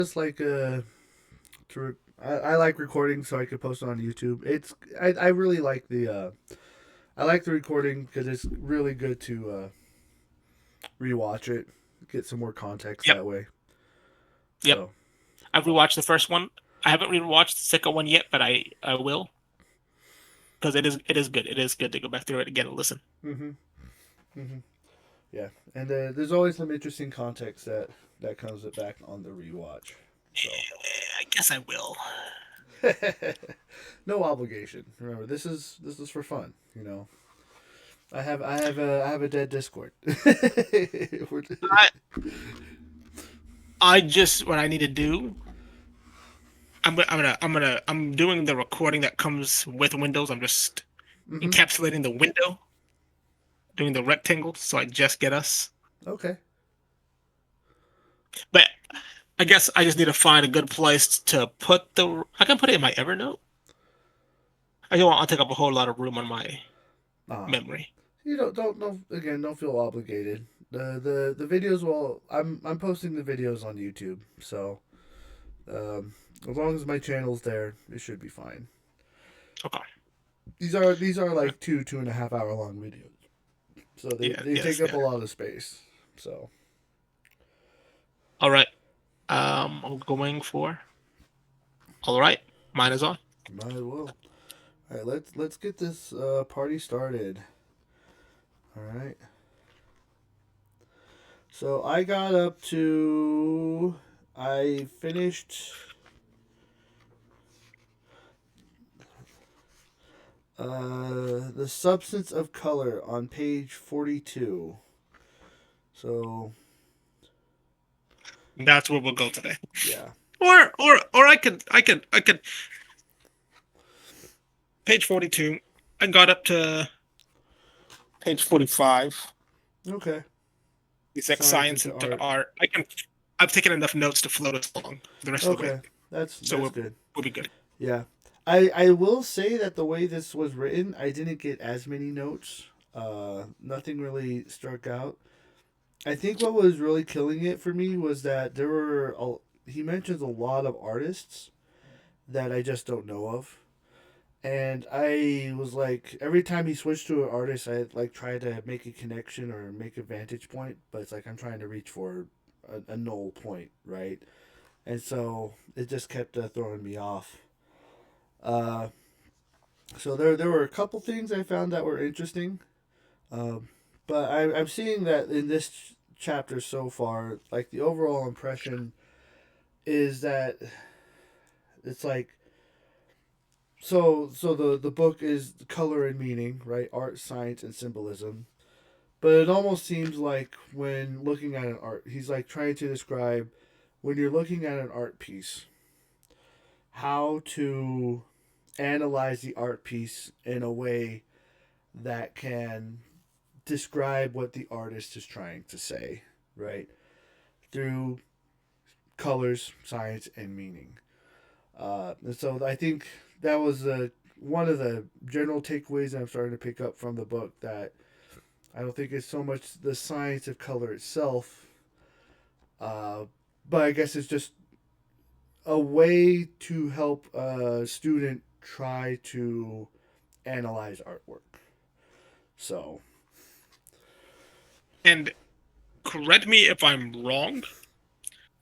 Just like I like recording so I could post it on YouTube. I really like the I like the recording because it's really good to rewatch it, get some more context Yep, that way. yep. So I've rewatched the first one. I haven't rewatched the second one yet, but I will because it is good. It is good to go back through it again and listen. hmm hmm yeah, and there's always some interesting context that comes back on the rewatch. So I guess I will. no obligation. Remember, this is for fun. You know, I have a dead Discord. I I just what I need to do. I'm doing the recording that comes with Windows. I'm just hmm encapsulating the window, doing the rectangle, so I just get us. Okay. But I guess I just need to find a good place to put the. I can put it in my Evernote. I don't want to take up a whole lot of room on my Ah, memory. you don't again don't feel obligated. The videos will I'm posting the videos on YouTube, so um, as long as my channel's there, it should be fine. Okay. These are like 2.5 hour long videos, so Yeah. they take Yes. up Yeah. a lot of space. So All right. I'm going for. All right. Mine is on. might as well. All right, let's get this party started. All right. So I got up to I finished the substance of color on page 42. So That's where we'll go today. yeah. Or I could page 42. I got up to page 45. Okay. It's like Science science into into art. art. I've taken enough notes to float us along the rest of the way. Okay. So That's we'll good. we'll be good. Yeah. I will say that the way this was written, I didn't get as many notes. Nothing really struck out. I think what was really killing it for me was that he mentions a lot of artists that I just don't know of. And I was like, every time he switched to an artist, I like try to make a connection or make a vantage point, but it's like I'm trying to reach for a null point, right? And so it just kept throwing me off. Uh, so there were a couple things I found that were interesting, um, but I'm seeing that in this chapter so far, like the overall impression is that it's like so the book is color and meaning, right? Art, science, and symbolism. But it almost seems like when looking at an art, he's like trying to describe when you're looking at an art piece, how to analyze the art piece in a way that can describe what the artist is trying to say, right? Through colors, science, and meaning. And so I think that was one of the general takeaways I'm starting to pick up from the book, that I don't think it's so much the science of color itself, uh, but I guess it's just a way to help a student try to analyze artwork. So, And correct me if I'm wrong,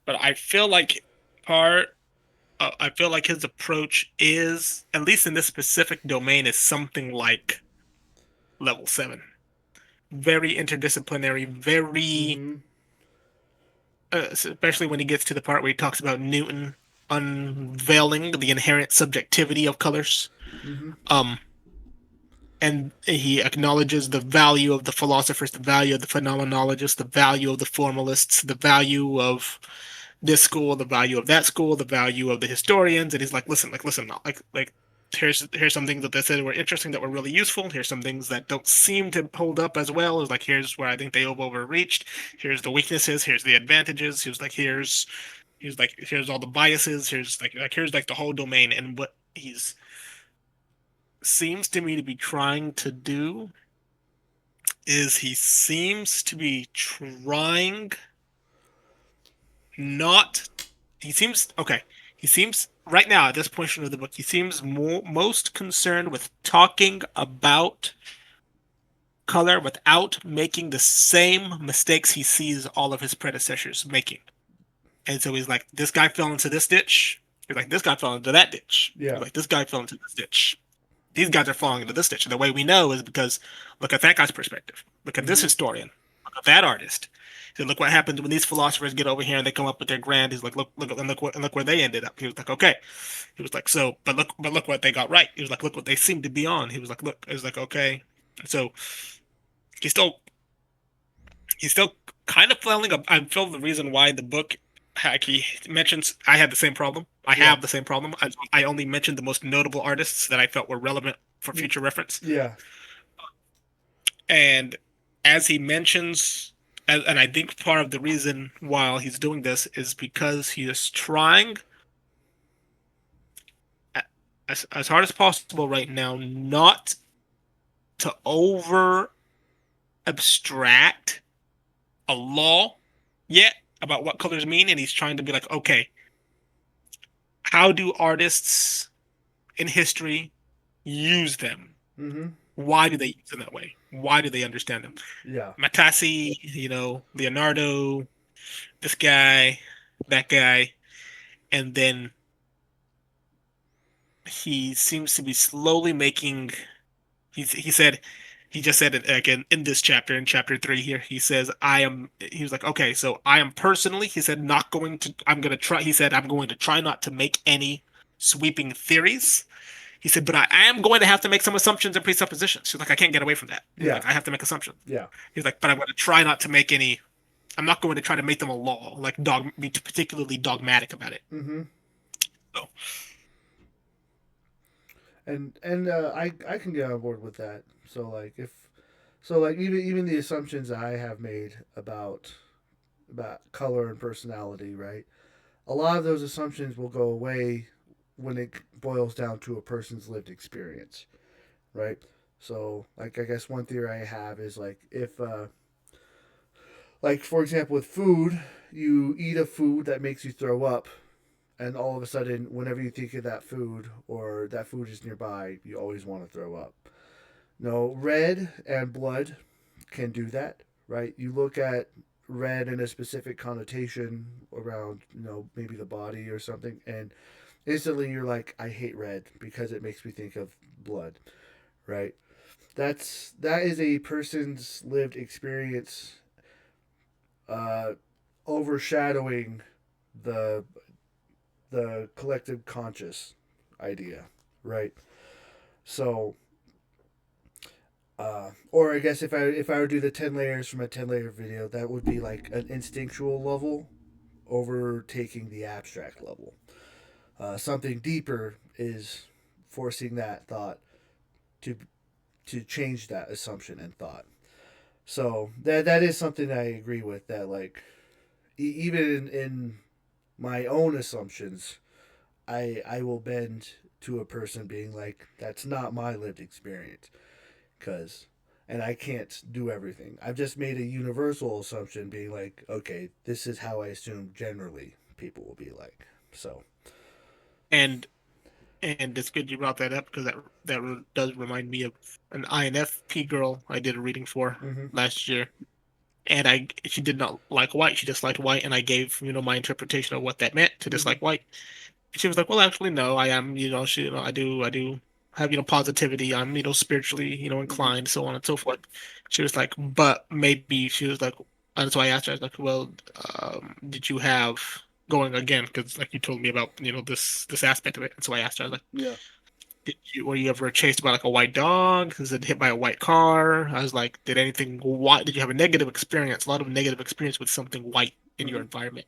but I feel like part I feel like his approach is, at least in this specific domain, is something like level 7. Very interdisciplinary, very mm-hmm, especially when he gets to the part where he talks about Newton unveiling the inherent subjectivity of colors. mm-hmm, Um, and he acknowledges the value of the philosophers, the value of the phenomenologists, the value of the formalists, the value of this school, the value of that school, the value of the historians. And he's listen, here's some things that they said were interesting that were really useful. Here's some things that don't seem to hold up as well. Is like here's where I think they overreached. Here's the weaknesses. Here's the advantages. Here's all the biases. Here's like the whole domain. And what he's seems to me to be trying to do is he seems to be trying not he seems okay. He seems right now at this portion of the book, he seems most concerned with talking about color without making the same mistakes he sees all of his predecessors making. And so he's like, this guy fell into this ditch. He's like, this guy fell into that ditch. He's Yeah. like, this guy fell into this ditch. These guys are falling into this ditch. And the way we know is because look at that guy's perspective. Look at this Mm-hmm. historian. Look at that artist. He said, look what happens when these philosophers get over here and they come up with their grand. He's like, look, and look where they ended up. He was like, okay. He was like, so, but look what they got right. He was like, look what they seem to be on. He was like, look. He was like, okay. So he's still he's still kind of flailing. I feel the reason why the book he mentions I had the same problem. I Yeah. have the same problem. I only mentioned the most notable artists that I felt were relevant for future reference. Yeah. And as he mentions, and I think part of the reason why he's doing this is because he is trying as hard as possible right now not to over abstract a law yet about what colors mean. And he's trying to be like, okay, how do artists in history use them? Mm-hmm. Why do they use them that way? Why do they understand them? Yeah. Matasi, Leonardo, this guy, that guy, and then he seems to be slowly making. He said he just said it again in this chapter in chapter 3 here. He says I am. He was like, okay, so I am personally. He said not going to. I'm gonna try. He said I'm going to try not to make any sweeping theories. He said, but I am going to have to make some assumptions and presuppositions. He's like, I can't get away from that. He's Yeah. like, I have to make assumptions. Yeah. He's like, but I'm going to try not to make any. I'm not going to try to make them a law, like be particularly dogmatic about it. Mm-hmm. So, And I can get on board with that. So like if so like even the assumptions I have made about color and personality, right? A lot of those assumptions will go away when it boils down to a person's lived experience, right? So like I guess one theory I have is like if like for example with food, you eat a food that makes you throw up, and all of a sudden, whenever you think of that food or that food is nearby, you always want to throw up. No, red and blood can do that, right? You look at red in a specific connotation around, maybe the body or something, and instantly you're like, I hate red because it makes me think of blood, right? That is a person's lived experience uh, overshadowing the collective conscious idea, right? So, or I guess if I were to do the 10 layers from a 10 layer video, that would be like an instinctual level overtaking the abstract level. Something deeper is forcing that thought to change that assumption and thought. So that is something I agree with. That like even in my own assumptions, I will bend to a person being like, that's not my lived experience, because and I can't do everything. I've just made a universal assumption, being like, okay, this is how I assume generally people will be like. So, and it's good you brought that up because that does remind me of an INFP girl I did a reading for mm-hmm, last year, and I she did not like white. She disliked white, and I gave my interpretation of what that meant to mm-hmm, dislike white. She was like, "Well, actually, no. I am, I do have, positivity. I'm, spiritually, mm-hmm, inclined, so on and so forth." She was like, "But maybe," she was like, and so I asked her, I was like, "Well, did you have going again? Because like you told me about, this aspect of it." And so I asked her, I was like, yeah, were you ever chased by like a white dog? Was it hit by a white car?" I was like, "Did anything white? Did you have a negative experience? A lot of negative experience with something white in your mm-hmm, environment?"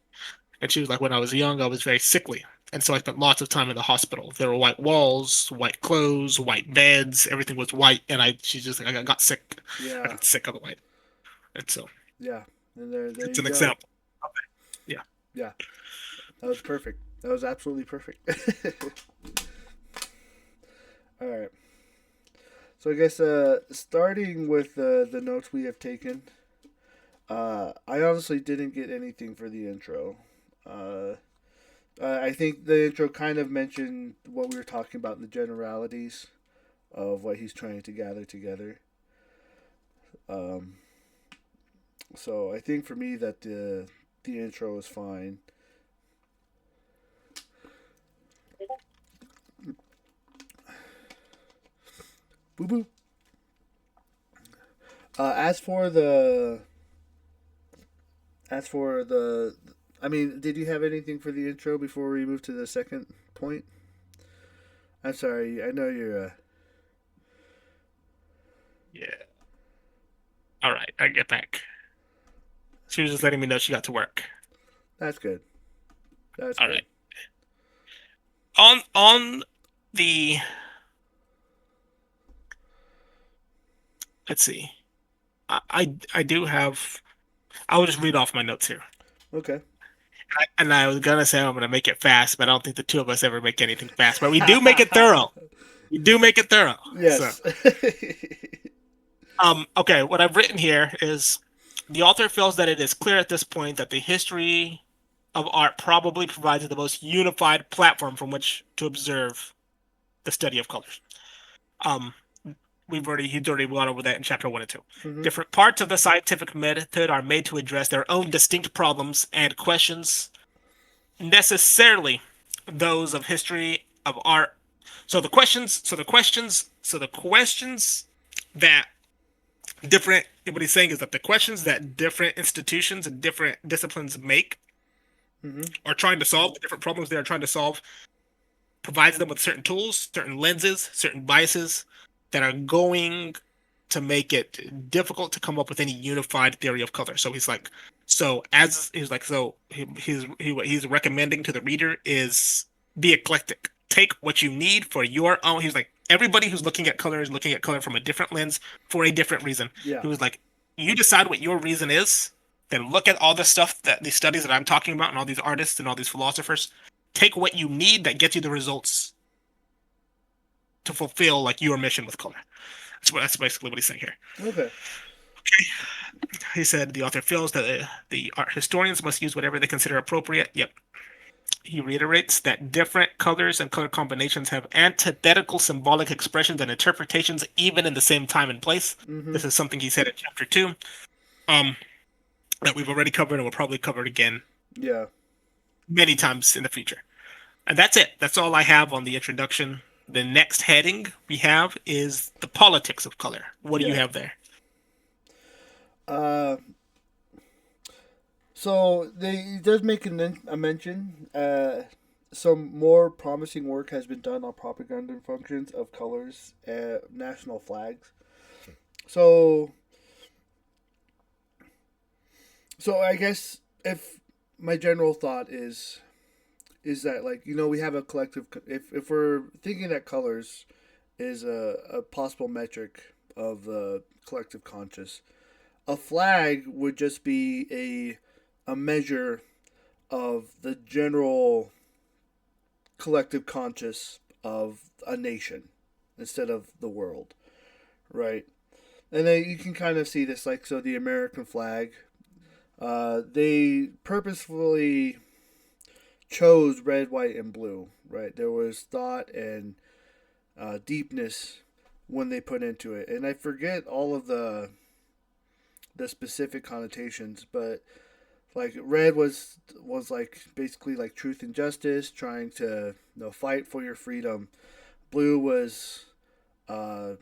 And she was like, when I was young, I was very sickly. And so I spent lots of time in the hospital. There were white walls, white clothes, white beds, everything was white. And she's just like, I got sick. I yeah, got sick of the white. And so yeah. And there it's you an go. example. Yeah. Yeah, that was perfect. That was absolutely perfect. All right. So I guess starting with the notes we have taken, I honestly didn't get anything for the intro. Uh, I think the intro kind of mentioned what we were talking about, the generalities of what he's trying to gather together. Um, so I think for me that the intro is fine. Boo boo. As for the, I mean, did you have anything for the intro before we move to the second point? I'm sorry. I know you're. Yeah. All right, I get back. She was just letting me know she got to work. That's good. That's All good. right. On the let's see. I do have. I will just read off my notes here. Okay. And I was gonna say I'm gonna make it fast, but I don't think the two of us ever make anything fast. But we do make it thorough. We do make it thorough. So, Yes. okay, what I've written here is the author feels that it is clear at this point that the history of art probably provides the most unified platform from which to observe the study of colors. Um, he's already gone over that in chapter 1 and 2. Mm-hmm. Different parts of the scientific method are made to address their own distinct problems and questions, necessarily those of history of art. So the questions that different what he's saying is that the questions that different institutions and different disciplines make Mm-hmm. are trying to solve, the different problems they are trying to solve, provides them with certain tools, certain lenses, certain biases that are going to make it difficult to come up with any unified theory of color. So he's like, so as he's like, so what he's recommending to the reader is be eclectic. Take what you need for your own. He's like, everybody who's looking at color is looking at color from a different lens for a different reason. Yeah. He was like, you decide what your reason is, then look at all the stuff that these studies that I'm talking about and all these artists and all these philosophers. Take what you need that gets you the results to fulfill like your mission with color. That's basically what he's saying here. Okay. He said the author feels that the art historians must use whatever they consider appropriate. Yep. He reiterates that different colors and color combinations have antithetical symbolic expressions and interpretations even in the same time and place. Mm-hmm. This is something he said in chapter 2, um, that we've already covered and we'll probably cover it again Yeah. many times in the future. And that's it. That's all I have on the introduction. The next heading we have is the politics of color. What do you Yeah. have there? Uh, so he does make a mention. Some more promising work has been done on propaganda functions of colors, national flags. So, so I guess if my general thought is that, like, we have a collective, if we're thinking that colors is a possible metric of the collective conscious, a flag would just be a measure of the general collective conscious of a nation instead of the world, right? And then you can kind of see this, like, so the American flag, they purposefully chose red, white, and blue, right? There was thought and deepness when they put into it, and I forget all of the specific connotations, but like red was like basically like truth and justice, trying to fight for your freedom. Blue was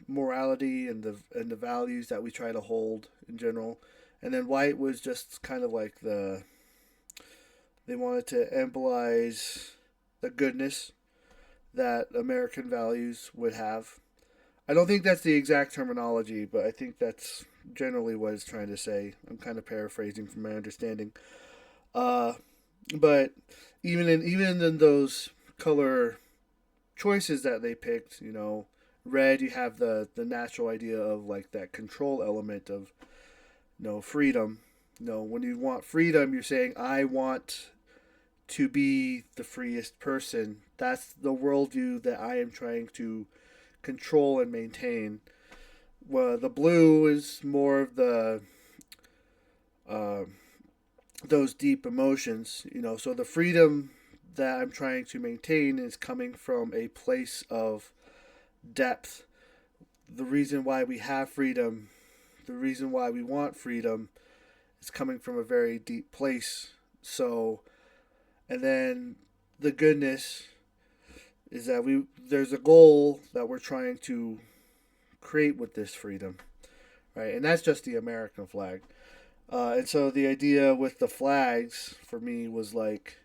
morality and the values that we try to hold in general, and then white was just kind of like they wanted to embolize the goodness that American values would have. I don't think that's the exact terminology, but I think that's generally what it's trying to say. I'm kind of paraphrasing from my understanding. Uh, but even in those color choices that they picked, red, you have the natural idea of like that control element of freedom. When you want freedom, you're saying I want to be the freest person. That's the worldview that I am trying to control and maintain. Well, the blue is more of the uh, those deep emotions, so the freedom that I'm trying to maintain is coming from a place of depth. The reason why we have freedom, the reason why we want freedom, is coming from a very deep place. So, and then the goodness is that there's a goal that we're trying to create with this freedom, right? And that's just the American flag. And so the idea with the flags for me was like,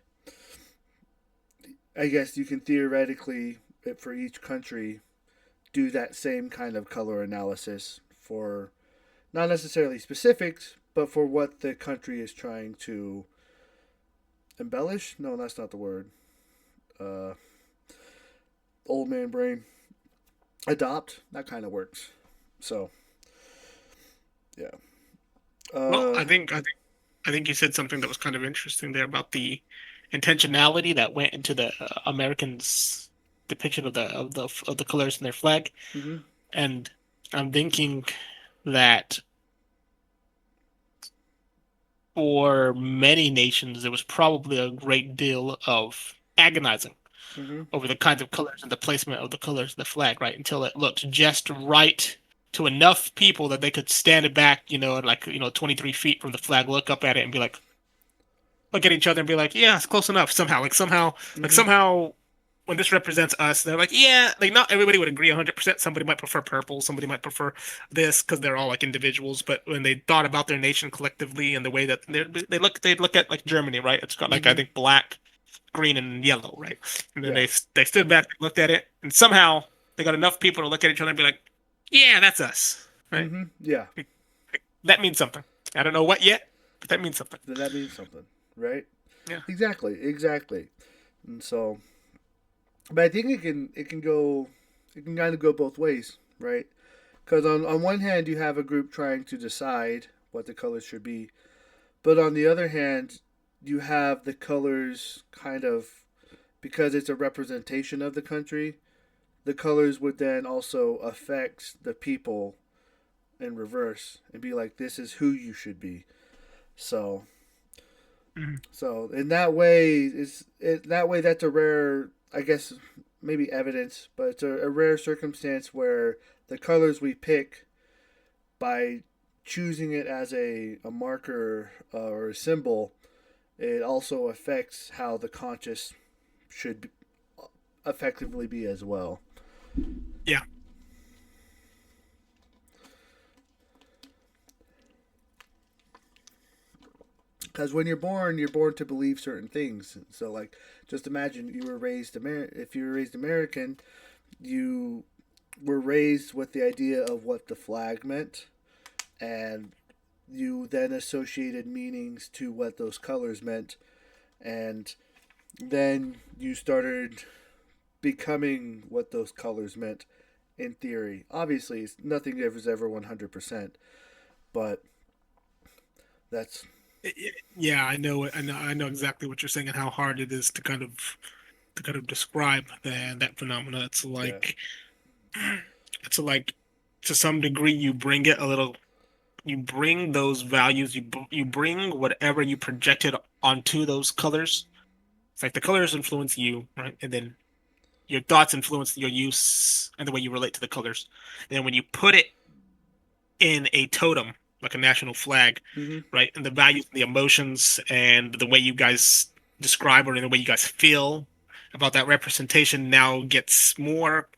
I guess you can theoretically, for each country, do that same kind of color analysis for not necessarily specifics, but for what the country is trying to embellish. No, that's not the word. Uh, Old man brain. Adopt. That kind of works. So, yeah. Well, Uh, I think you said something that was kind of interesting there about the intentionality that went into the Americans' depiction of the colors in their flag, mm-hmm, and I'm thinking that for many nations there was probably a great deal of agonizing mm-hmm, over the kinds of colors and the placement of the colors of the flag, right? Until it looked just right to enough people that they could stand it back, like 23 feet from the flag, look up at it and be like, look at each other and be like, yeah, it's close enough somehow. mm-hmm, Somehow, when this represents us, they're like, yeah, like not everybody would agree 100%. Somebody might prefer purple, somebody might prefer this because they're all like individuals. But when they thought about their nation collectively and the way that they look at like Germany, right? It's got like I mm-hmm, think black, green, and yellow, right? And then yeah, they stood back, looked at it, and somehow they got enough people to look at each other and be like, yeah, that's us, right? mm-hmm, yeah. That means something. I don't know what yet, but that means something. Then that means something, right? Yeah. Exactly, exactly. And so, but I think it can kind of go both ways, right? Because on one hand, you have a group trying to decide what the colors should be, but on the other hand, you have the colors kind of, because it's a representation of the country, the colors would then also affect the people in reverse and be like, this is who you should be. So, Mhm. so in that way, that's a rare, I guess, maybe evidence, but it's a rare circumstance where the colors we pick by choosing it as a marker or a symbol, it also affects how the conscious should effectively be as well. Yeah. Because when you're born to believe certain things. So, like, just imagine if you were raised American, you were raised with the idea of what the flag meant, and you then associated meanings to what those colors meant, and then you started becoming what those colors meant in theory. Obviously, nothing is ever 100%, but that's. Yeah, I know it. I know exactly what you're saying and how hard it is to kind of describe that phenomena. Yeah. It's like to some degree you bring it a little. You bring those values. You bring whatever you projected onto those colors. It's like the colors influence you, right? And then your thoughts influence your use and the way you relate to the colors. And then when you put it in a totem, like a national flag, Mm-hmm. right? And the values, the emotions, and the way you guys describe or the way you guys feel about that representation now gets more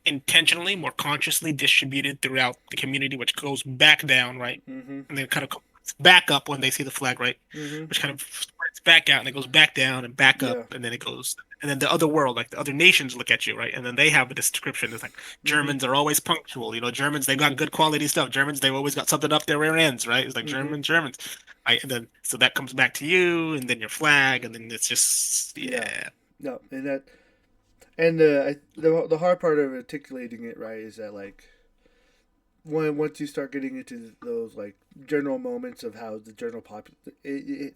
intentionally, more consciously distributed throughout the community, which goes back down, right? Mm-hmm. And then kind of comes back up when they see the flag, right? Mm-hmm. Which kind of spreads back out and it goes back down and back up, Yeah. and then it goes, and then the other world, like the other nations, look at you, right? And then they have a description. It's like Mm-hmm. Germans are always punctual. Germans they Mm-hmm. got good quality stuff. Germans they've always got something up their rear ends, right? It's like Mm-hmm. Germans, right? And then so that comes back to you, and then your flag, and then it's just Yeah. yeah. No, and the hard part of articulating it right is that, like, when once you start getting into those, like, general moments of how the general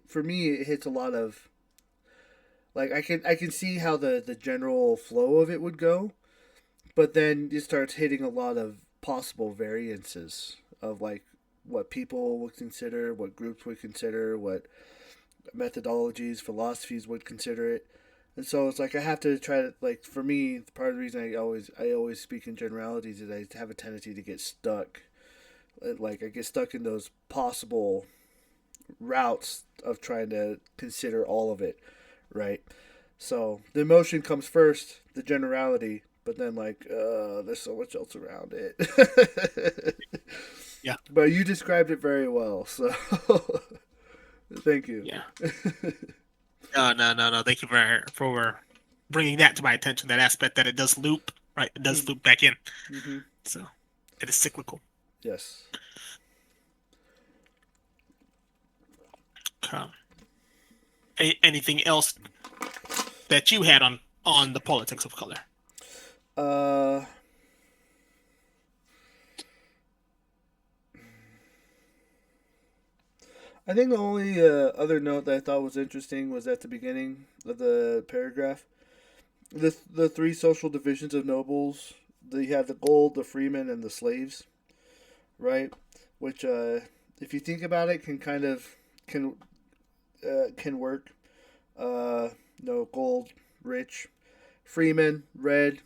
for me it hits a lot of, like, I can see how the general flow of it would go, but then it starts hitting a lot of possible variances of, like, what people would consider, what groups would consider, what methodologies, philosophies would consider it. And so it's like I have to try to, like, for me, part of the reason I always speak in generalities is I have a tendency to get stuck. Like I get stuck in those possible routes of trying to consider all of it, right? So the emotion comes first, the generality, but then like there's so much else around it. Yeah, But you described it very well, so thank you. yeah. No, no, no, no. Thank you for bringing that to my attention. That aspect that it does loop, right? It does loop back in. Mm-hmm. So it is cyclical. Yes. Okay. Anything else that you had on the politics of color? Uh, I think the only other note that I thought was interesting was at the beginning of the paragraph. The three social divisions of nobles. You have the gold, the freemen, and the slaves, right? Which, if you think about it, can kind of can work. No gold, rich, freeman, red.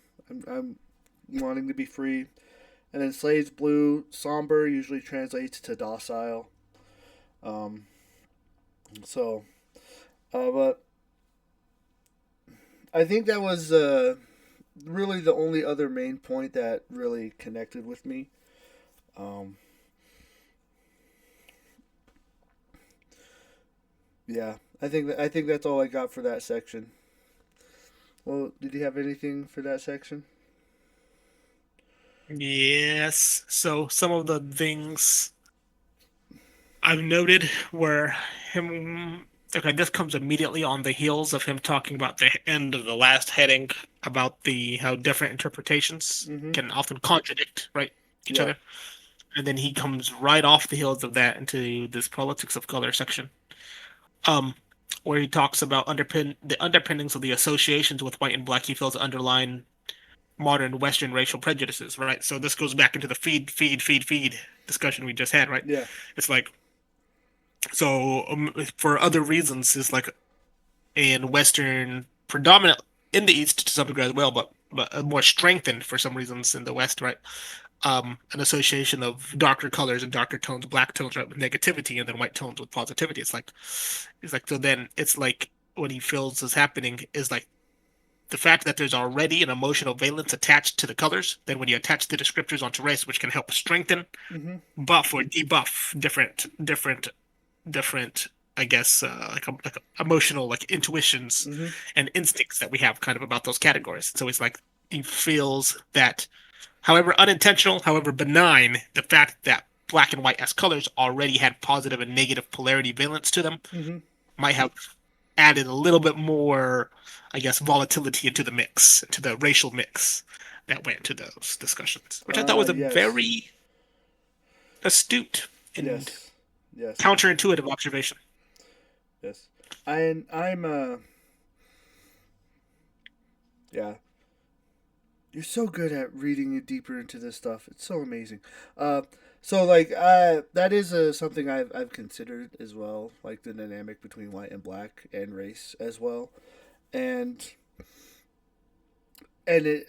I'm wanting to be free, and then slaves, blue, somber usually translates to docile. Um, so, but I think that was really the only other main point that really connected with me. Um, yeah, I think that's all I got for that section. Well, did you have anything for that section? Yes. So some of the things I've noted were him. Okay, this comes immediately on the heels of him talking about the end of the last heading about the how different interpretations Mm-hmm. can often contradict, right, each Yeah. other. And then he comes right off the heels of that into this politics of color section, um, where he talks about the underpinnings of the associations with white and black he feels underline modern Western racial prejudices, right? So this goes back into the feed discussion we just had, right? Yeah. It's like so for other reasons, it's like in Western, predominant in the East to some degree as well, but more strengthened for some reasons in the West, right? An association of darker colors and darker tones, black tones, right, with negativity, and then white tones with positivity. It's like so. Then it's like what he feels is happening is like the fact that there's already an emotional valence attached to the colors. Then when you attach the descriptors onto race, which can help strengthen, Mm-hmm. buff or debuff different, I guess, like emotional like intuitions Mm-hmm. and instincts that we have kind of about those categories. So it's like he feels that, however unintentional, however benign, the fact that black and white as colors already had positive and negative polarity valence to them Mm-hmm. might have added a little bit more, I guess, volatility into the mix, into the racial mix that went into those discussions, which I thought was a Yes. very astute and Yes. Yes. counterintuitive observation. Yes. I'm yeah. You're so good at reading deeper into this stuff. It's so amazing. Uh, so like that is something I've considered as well, like the dynamic between white and black and race as well, and it.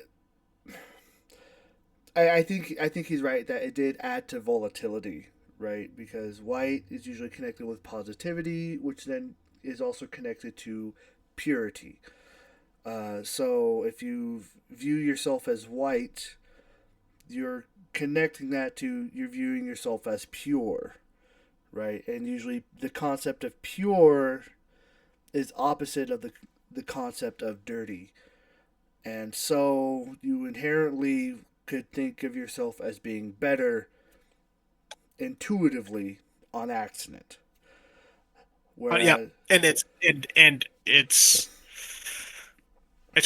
I think he's right that it did add to volatility, right? Because white is usually connected with positivity, which then is also connected to purity. So if you view yourself as white, you're connecting that to you're viewing yourself as pure, right? And usually the concept of pure is opposite of the concept of dirty. And so you inherently could think of yourself as being better intuitively on accident. Yeah, Whereas, and it's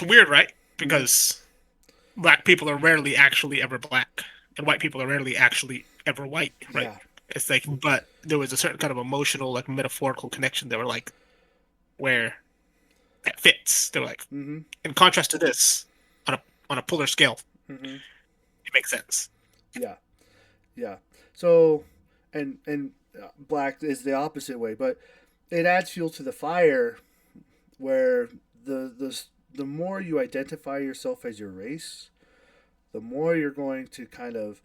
weird, right? mm-hmm. Because black people are rarely actually ever black, and white people are rarely actually ever white, right? Yeah, It's like, but there was a certain kind of emotional, like metaphorical connection. They were like, where that fits. They're like, mm-hmm. in contrast to this, on a polar scale, Mm-hmm. it makes sense. Yeah, yeah. So, and black is the opposite way, but it adds fuel to the fire where the more you identify yourself as your race, the more you're going to kind of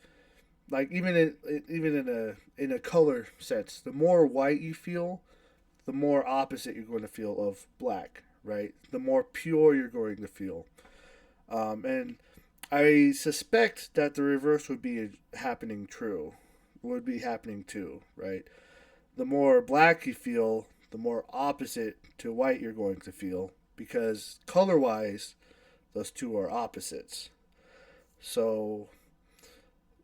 like even in a color sense, the more white you feel, the more opposite you're going to feel of black, right? The more pure you're going to feel. And I suspect that the reverse would be happening true, would be happening too, right? The more black you feel, the more opposite to white you're going to feel because color wise, those two are opposites. So,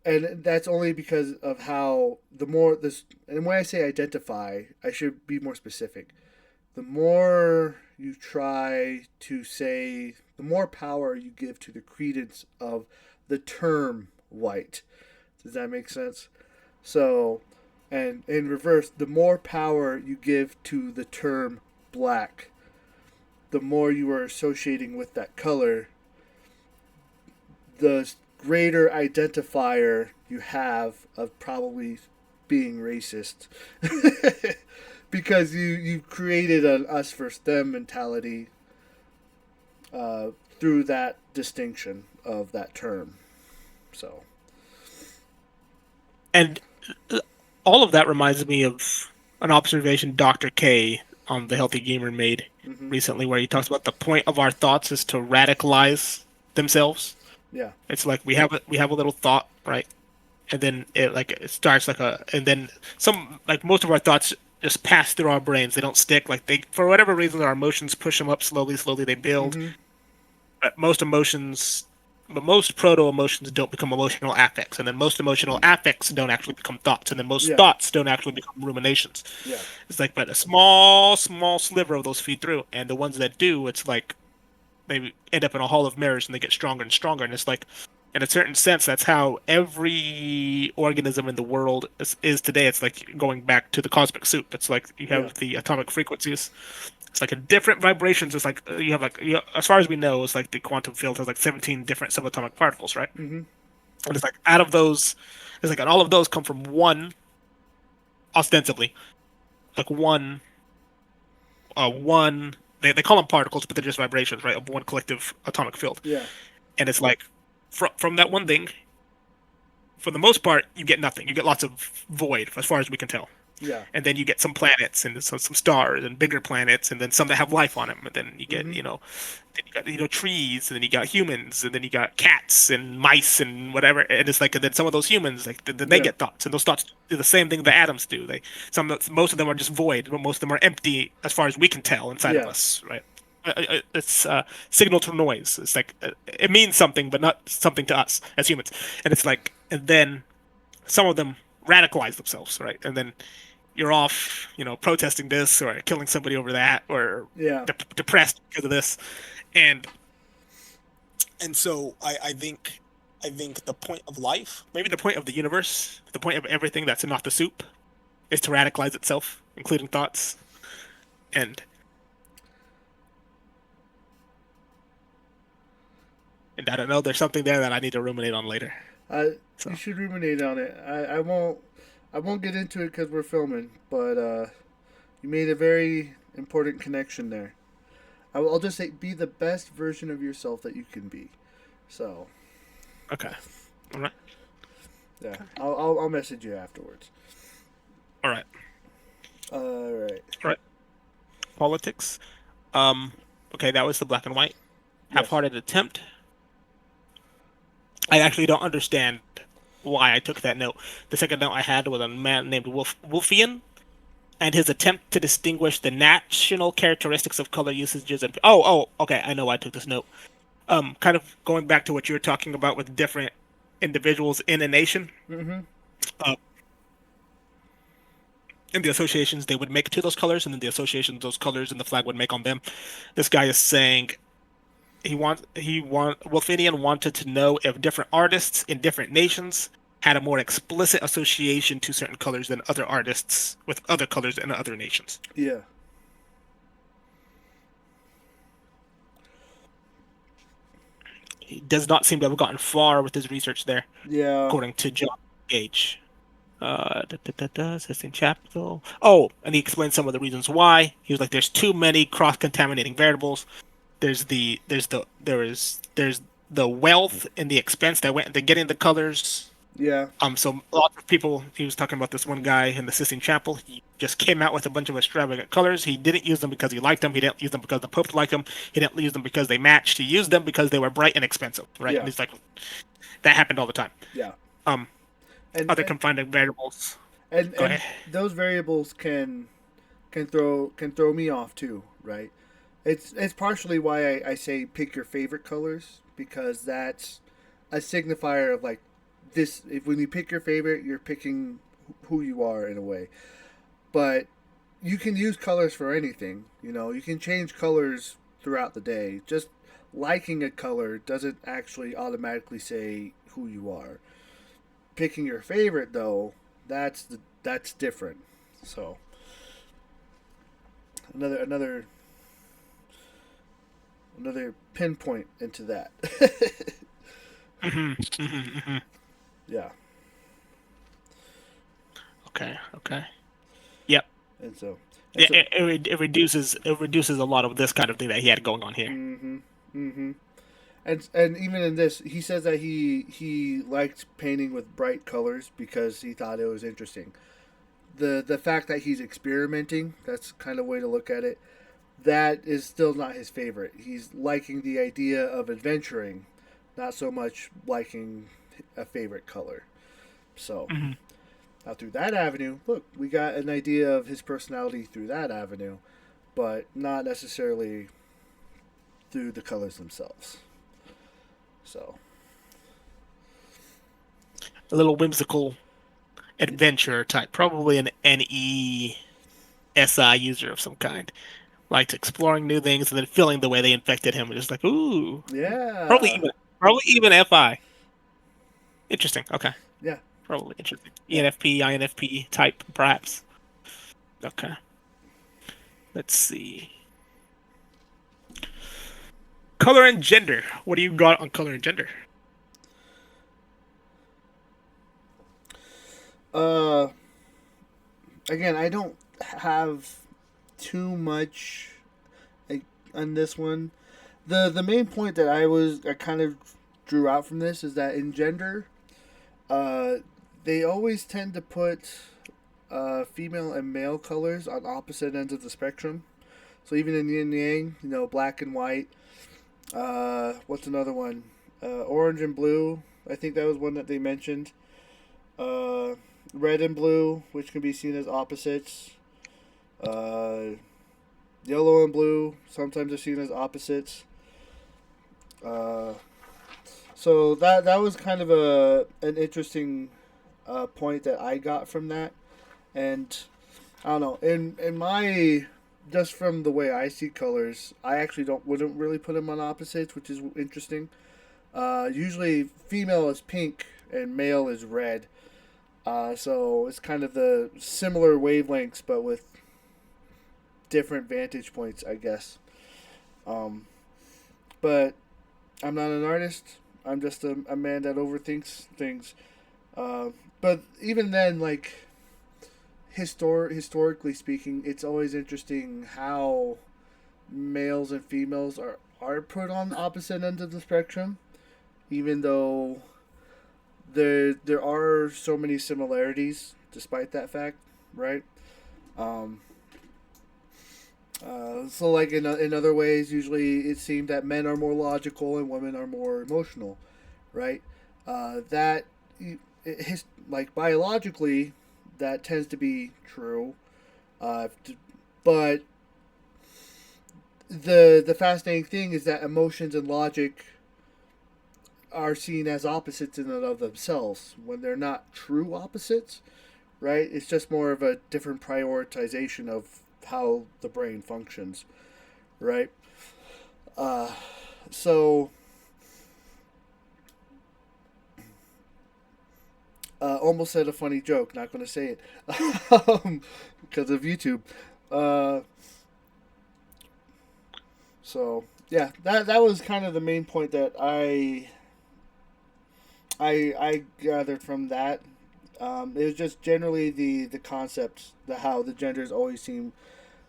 and that's only because of how the more this, and when I say identify, I should be more specific. The more you try to say, the more power you give to the credence of the term white. Does that make sense? So, and in reverse, the more power you give to the term black, the more you are associating with that color, the greater identifier you have of probably being racist. Because you've created an us versus them mentality through that distinction of that term. So, And all of that reminds me of an observation Dr. K on the Healthy Gamer made mm-hmm. recently, where he talks about the point of our thoughts is to radicalize themselves. Yeah. It's like we have a little thought, right? And then it starts like a and then some like most of our thoughts just pass through our brains. They don't stick. Like they for whatever reason our emotions push them up slowly, slowly they build. Mm-hmm. But most proto emotions don't become emotional affects, and then most emotional affects don't actually become thoughts, and then most Yeah. thoughts don't actually become ruminations. Yeah. It's like, but a small, small sliver of those feed through, and the ones that do, it's like they end up in a hall of mirrors and they get stronger and stronger, and it's like, in a certain sense, that's how every organism in the world is today. It's like going back to the cosmic soup. It's like you Yeah. have the atomic frequencies. It's like a different vibrations. It's like you have as far as we know, it's like the quantum field has like 17 different subatomic particles, right? Mm-hmm. And it's like out of those, it's like all of those come from one, ostensibly, like one. They call them particles, but they're just vibrations, right? Of one collective atomic field. Yeah. And it's like from that one thing, for the most part, you get nothing. You get lots of void, as far as we can tell. Yeah. And then you get some planets and some stars and bigger planets, and then some that have life on them. And then you get Mm-hmm. then you got trees, and then you got humans, and then you got cats and mice and whatever. And it's like, and then some of those humans, like then they Yeah. get thoughts, and those thoughts do the same thing the atoms do. Most of them are just void, but most of them are empty as far as we can tell inside of Yeah. us, right? It's signal to noise. It's like it means something, but not something to us as humans. And it's like, and then some of them radicalize themselves, right? And then you're off, protesting this or killing somebody over that or Yeah. depressed because of this, and so I think the point of life, maybe the point of the universe, the point of everything that's not the soup, is to radicalize itself, including thoughts, and I don't know. There's something there that I need to ruminate on later. So You should ruminate on it. I won't get into it because we're filming, but you made a very important connection there. I'll just say, be the best version of yourself that you can be. So, okay, all right, yeah, I'll message you afterwards. all right, All right. all right. Politics. Okay, that was the black and white. Yes. Half-hearted attempt. I actually don't understand why I took that note. The second note I had was a man named Wolfian and his attempt to distinguish the national characteristics of color usages and okay, I know why I took this note. Kind of going back to what you were talking about with different individuals in a nation, Mm-hmm. uh, and the associations they would make to those colors, and then the associations those colors and the flag would make on them. This guy is saying Wolfinian wanted to know if different artists in different nations had a more explicit association to certain colors than other artists with other colors in other nations. Yeah. He does not seem to have gotten far with his research there, Yeah. according to John Gage. Assisting capital. Oh, and he explained some of the reasons why. He was like, there's too many cross-contaminating variables. there's the wealth and the expense that went into getting the colors. Yeah. So lots of people, he was talking about this one guy in the Sistine Chapel. He just came out with a bunch of extravagant colors. He didn't use them because he liked them. He didn't use them because the Pope liked them. He didn't use them because they matched. He used them because they were bright and expensive, right? And Yeah. he's like, that happened all the time. Yeah. Um, And Other confining variables. Go and ahead. those variables can throw me off too, right? It's partially why I say pick your favorite colors, because that's a signifier of like this. If when you pick your favorite, you're picking who you are in a way. But you can use colors for anything. You know, you can change colors throughout the day. Just liking a color doesn't actually automatically say who you are. Picking your favorite though, that's different. So another another pinpoint into that. Hmm hmm hmm Yeah, Okay. Okay. Yep. and so and Yeah, so. it reduces a lot of this kind of thing that he had going on here. Mm-hmm. Mm-hmm. And even in this, he says that he liked painting with bright colors because he thought it was interesting. The fact that he's experimenting, that's kind of way to look at it. That is still not his favorite. He's liking the idea of adventuring, not so much liking a favorite color. So Hmm now through that avenue, look, we got an idea of his personality through that avenue, but not necessarily through the colors themselves. So A little whimsical adventure type, probably an NESI user of some kind. Likes exploring new things and then feeling the way they infected him. Just like, ooh, probably yeah, even probably even FI. Interesting. Okay, yeah. probably interesting. Yeah. ENFP, INFP type, perhaps. Okay, let's see. Color and gender. What do you got on color and gender? Uh, Again, I don't have too much like, on this one. The main point that I kind of drew out from this is that in gender, uh, they always tend to put female and male colors on opposite ends of the spectrum. So even in yin and yang, you know, black and white. What's another one? Orange and blue. I think that was one that they mentioned. Uh, Red and blue, which can be seen as opposites. Uh, Yellow and blue sometimes are seen as opposites. Uh, so that was kind of a an interesting point that I got from that, and I don't know. In my just from the way I see colors, I actually don't wouldn't really put them on opposites, which is interesting. Usually, female is pink and male is red. So it's kind of the similar wavelengths, but with different vantage points, I guess. Um, but I'm not an artist. I'm just a man that overthinks things. Uh, but even then, like historically speaking, it's always interesting how males and females are put on opposite ends of the spectrum, even though there are so many similarities despite that fact, right? Um, so, like in other ways, usually it seemed that men are more logical and women are more emotional, right? That his like biologically, that tends to be true, uh, but the fascinating thing is that emotions and logic are seen as opposites in and of themselves when they're not true opposites, right? It's just more of a different prioritization of how the brain functions, right? Uh, so, almost said a funny joke. Not going to say it because of YouTube. Uh, so yeah, that was kind of the main point that I gathered from that. It was just generally the concepts, the how the genders always seem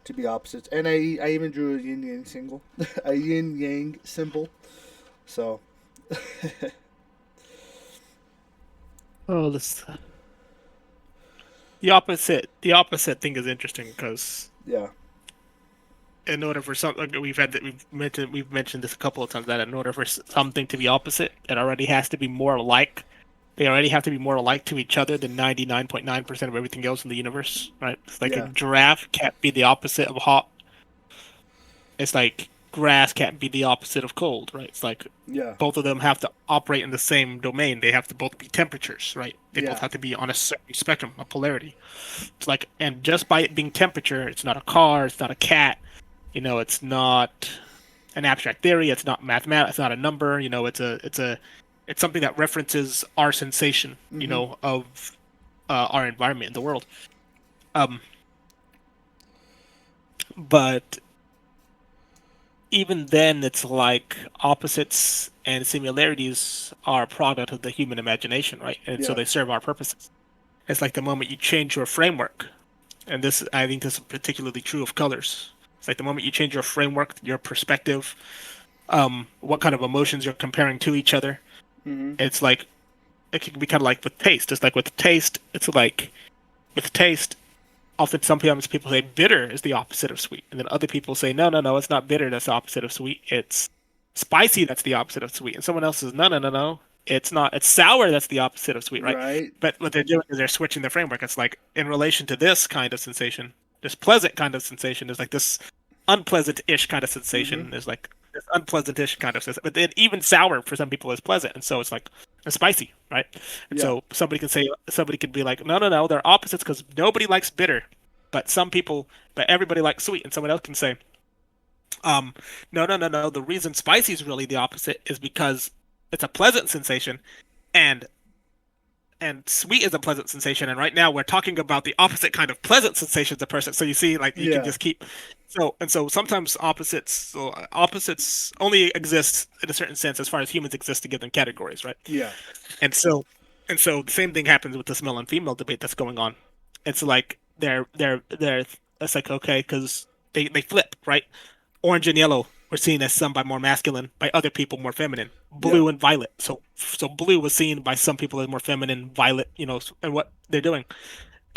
to be opposites. And I even drew a yin yang symbol, a yin yang symbol. So Oh, this the opposite thing is interesting because yeah, in order for something we've mentioned this a couple of times that in order for something to be opposite, it already has to be more alike. They already have to be more alike to each other than 99.9% of everything else in the universe, right? It's like a yeah, giraffe can't be the opposite of hot. It's like grass can't be the opposite of cold, right? It's like yeah, both of them have to operate in the same domain. They have to both be temperatures, right? They both yeah, have to be on a certain spectrum, a polarity. It's like, and just by it being temperature, it's not a car, it's not a cat, it's not an abstract theory, it's not mathematics, it's not a number, it's something that references our sensation, mm-hmm. of our environment in the world. Um, but even then, it's like opposites and similarities are a product of the human imagination, right? And so Yeah, they serve our purposes. It's like the moment you change your framework, and I think this is particularly true of colors. It's like the moment you change your framework, your perspective, what kind of emotions you're comparing to each other. mm-hmm. It's like it can be kind of like with taste. It's like with taste, it's like with taste, often sometimes people say bitter is the opposite of sweet, and then other people say no, no, no, it's not bitter. That's the opposite of sweet. It's spicy. That's the opposite of sweet. And someone else says no, no, no, no. It's not. It's sour. That's the opposite of sweet, right? Right. But what they're doing is they're switching the framework. It's like in relation to this kind of sensation, this pleasant kind of sensation is like this unpleasant-ish kind of Mm-hmm. sensation. There's like this unpleasant-ish kind of sensation. But then even sour for some people is pleasant, and so it's like it's spicy, right? And Yeah. so somebody could be like, no, no, no, they're opposites because nobody likes bitter, but everybody likes sweet. And someone else can say, um, no, no, no, no. The reason spicy is really the opposite is because it's a pleasant sensation, and sweet is a pleasant sensation. And right now we're talking about the opposite kind of pleasant sensations of person. So you see, like you can Yeah. just keep so sometimes opposites only exist in a certain sense as far as humans exist to give them categories, right? Yeah. And so the same thing happens with this male and female debate that's going on. It's like they're it's like okay, because they flip, right? Orange and yellow were seen as some by more masculine, by other people more feminine. Yeah. Blue and violet. So blue was seen by some people as more feminine, violet, and what they're doing.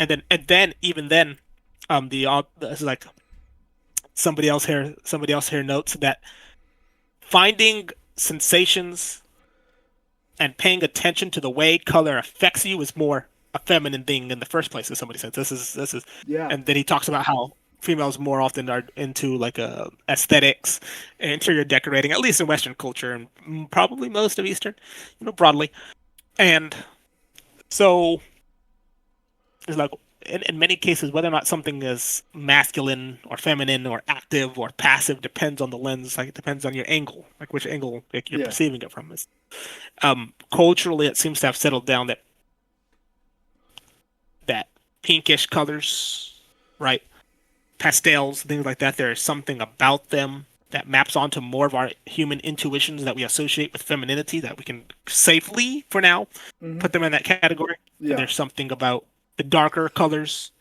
And then even then, this is like somebody else here notes that finding sensations and paying attention to the way color affects you is more a feminine thing in the first place. As somebody says, this is, Yeah. and then he talks about how females more often are into like aesthetics, interior decorating, at least in Western culture and probably most of Eastern, broadly. And so it's like in many cases, whether or not something is masculine or feminine or active or passive depends on the lens. Like it depends on your angle, like which angle like, you're Yeah. perceiving it from. Is culturally, it seems to have settled down that pinkish colors, right? Pastels, things like that. There is something about them that maps onto more of our human intuitions that we associate with femininity that we can safely, for now, Mm-hmm. put them in that category. And Yeah. there's something about the darker colors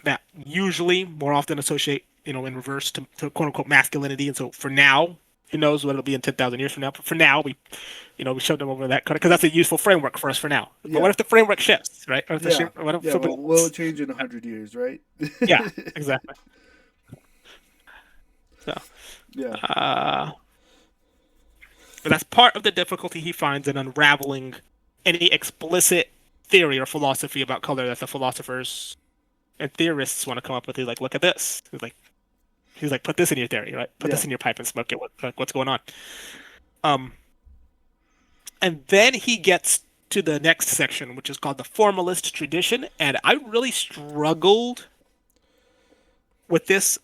that usually more often associate, in reverse to quote unquote masculinity. And so for now, who knows what it'll be in 10,000 years from now. But for now, we showed them over that because that's a useful framework for us for now. But what Yeah. if the framework shifts, right? Yeah. What if Yeah. somebody Well, will else? it change in 100 years? Right. Yeah, exactly. So, Yeah. uh, but that's part of the difficulty he finds in unraveling any explicit theory or philosophy about color that the philosophers and theorists want to come up with. He's like, look at this. He's like, put this in your theory, right? Put Yeah. this in your pipe and smoke it. What's going on? Um, and then he gets to the next section, which is called the formalist tradition, and I really struggled with this,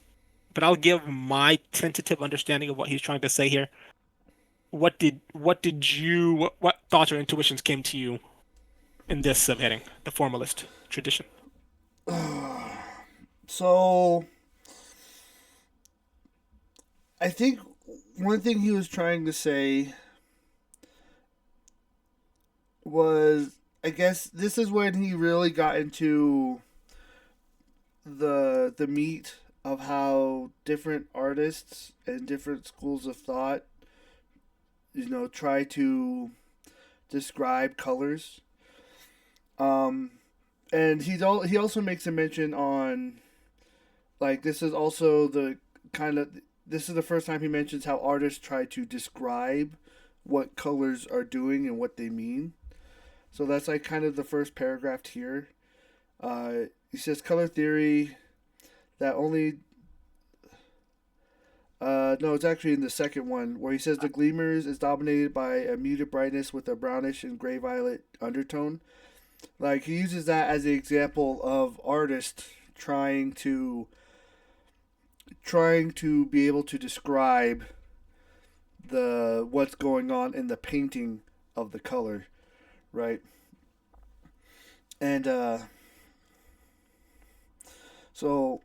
but I'll give my tentative understanding of what he's trying to say here. What thoughts or intuitions came to you in this subheading, the formalist tradition? So I think one thing he was trying to say was, I guess this is when he really got into the meat of how different artists and different schools of thought, try to describe colors. Um, and he also makes a mention on, like, this is also the kind of this is the first time he mentions how artists try to describe what colors are doing and what they mean. So that's like kind of the first paragraph here. He says color theory that only no, it's actually in the second one where he says the gleamers is dominated by a muted brightness with a brownish and gray violet undertone. Like he uses that as the example of artists trying to be able to describe the what's going on in the painting of the color, right? And so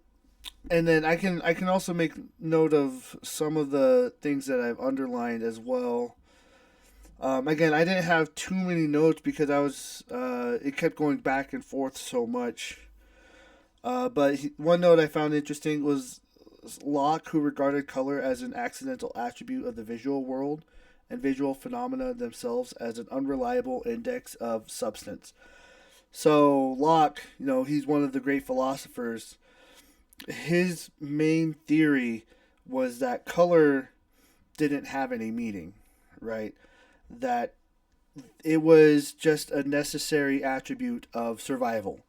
and then I can also make note of some of the things that I've underlined as well. Again, I didn't have too many notes because it kept going back and forth so much. One note I found interesting was Locke, who regarded color as an accidental attribute of the visual world and visual phenomena themselves as an unreliable index of substance. So Locke, he's one of the great philosophers. His main theory was that color didn't have any meaning, right? That it was just a necessary attribute of survival,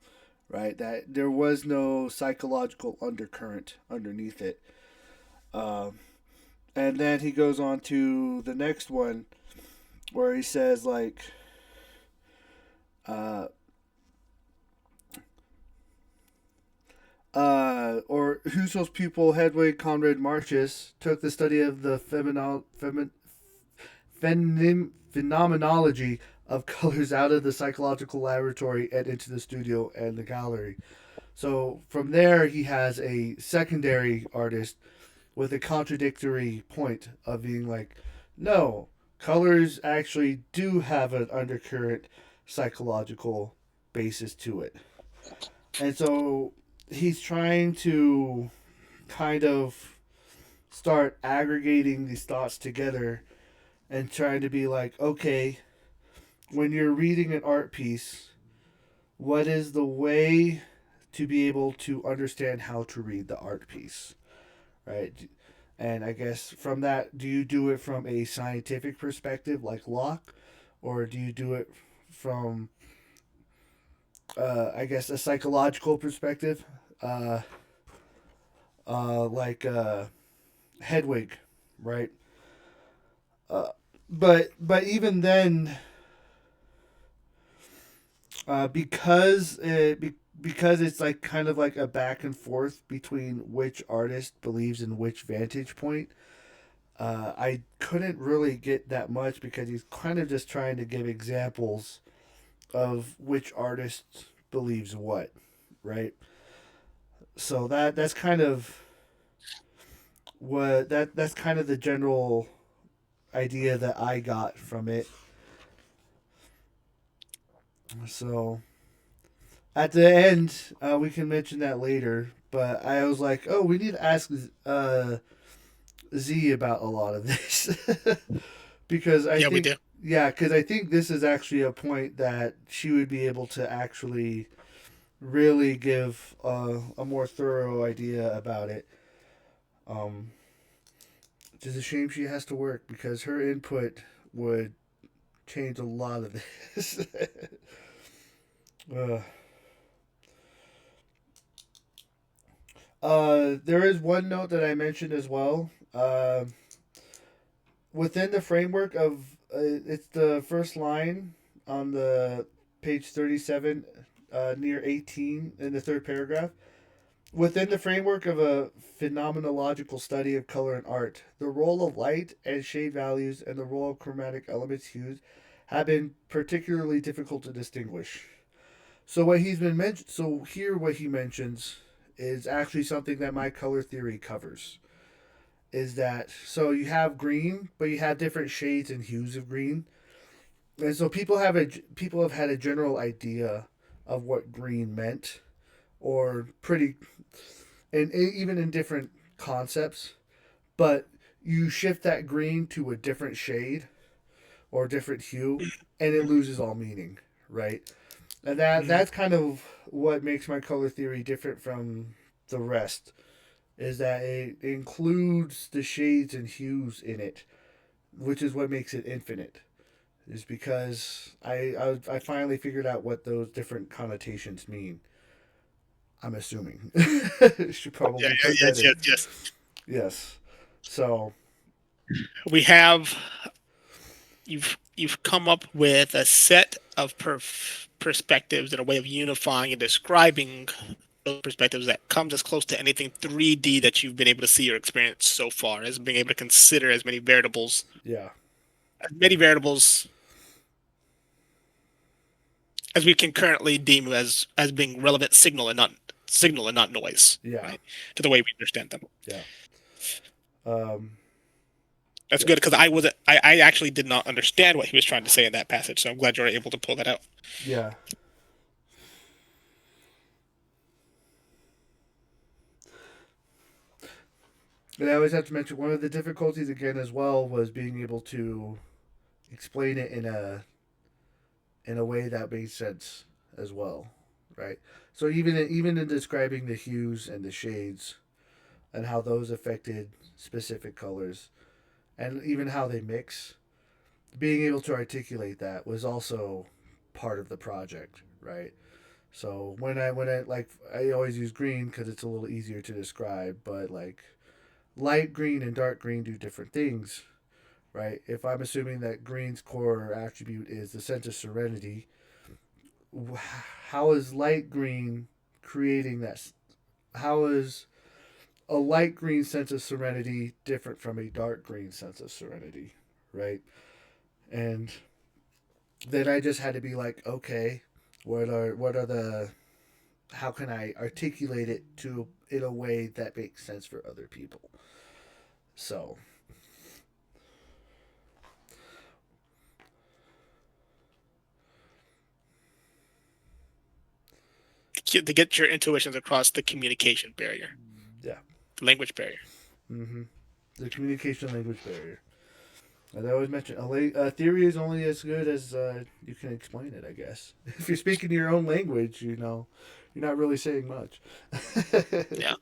right? That there was no psychological undercurrent underneath it. Uh, and then he goes on to the next one where he says, like, uh, or Husserl's pupil Hedwig Conrad Marchus took the study of the phenomenology of colors out of the psychological laboratory and into the studio and the gallery. So from there, he has a secondary artist with a contradictory point of being like, no, colors actually do have an undercurrent psychological basis to it. And so he's trying to kind of start aggregating these thoughts together and trying to be like, okay, when you're reading an art piece, what is the way to be able to understand how to read the art piece, right? And I guess from that, do you do it from a scientific perspective like Locke, or do you do it from, I guess, a psychological perspective, uh, like Hedwig, right? Uh, but even then, because it's like kind of like a back and forth between which artist believes in which vantage point. I couldn't really get that much because he's kind of just trying to give examples of which artist believes what, right? So that's kind of that's kind of the general idea that I got from it. So at the end, we can mention that later. But I was like, oh, we need to ask Z about a lot of this because I Yeah, we think, do. yeah, because I think this is actually a point that she would be able to actually really give a more thorough idea about it. Um, it's just a shame she has to work because her input would change a lot of this. uh, there is one note that I mentioned as well. Within the framework of it's the first line on the page 37, near 18 in the third paragraph. Within the framework of a phenomenological study of color and art, the role of light and shade values and the role of chromatic elements hues have been particularly difficult to distinguish. So what he mentions is actually something that my color theory covers. Is that so? You have green, but you have different shades and hues of green, and so people have had a general idea of what green meant, or pretty and even in different concepts, but you shift that green to a different shade or different hue, and it loses all meaning, right? And Mhm. that's kind of what makes my color theory different from the rest is that it includes the shades and hues in it, which is what makes it infinite. Is because I finally figured out what those different connotations mean. I'm assuming. Should Yeah, probably yeah, put that yes, in. yes, yes. Yes. So We have you've come up with a set of perspectives and a way of unifying and describing those perspectives that comes as close to anything 3D that you've been able to see or experience so far, as being able to consider yeah, as many variables as we can currently deem as being relevant signal and not noise, yeah, right? To the way we understand them. yeah, um, That's yeah, good because I actually did not understand what he was trying to say in that passage, so I'm glad you were able to pull that out. yeah. And I always have to mention one of the difficulties again as well was being able to explain it in a way that made sense as well, right? So even in describing the hues and the shades and how those affected specific colors and even how they mix, being able to articulate that was also part of the project, right? So when I like I always use green because it's a little easier to describe, but like light green and dark green do different things, right? If I'm assuming that green's core attribute is the sense of serenity, how is light green creating that? How is a light green sense of serenity different from a dark green sense of serenity, right? And then I just had to be like, okay, what are the how can I articulate it to in a way that makes sense for other people? So To get your intuitions across the communication barrier, yeah, the language barrier. mm-hmm. The communication language barrier. As I always mention, a theory is only as good as you can explain it. I guess if you're speaking your own language, you're not really saying much. Yeah,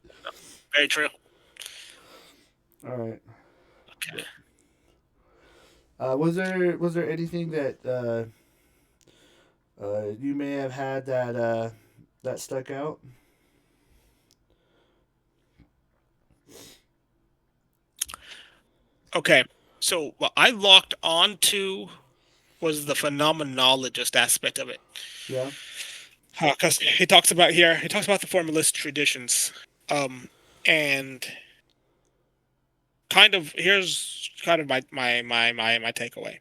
very true. All right. Okay. Was there anything that you may have had that stuck out? Okay. So what I locked onto was the phenomenologist aspect of it. Yeah. Because he talks about the formalist traditions. Um, and here's kind of my takeaway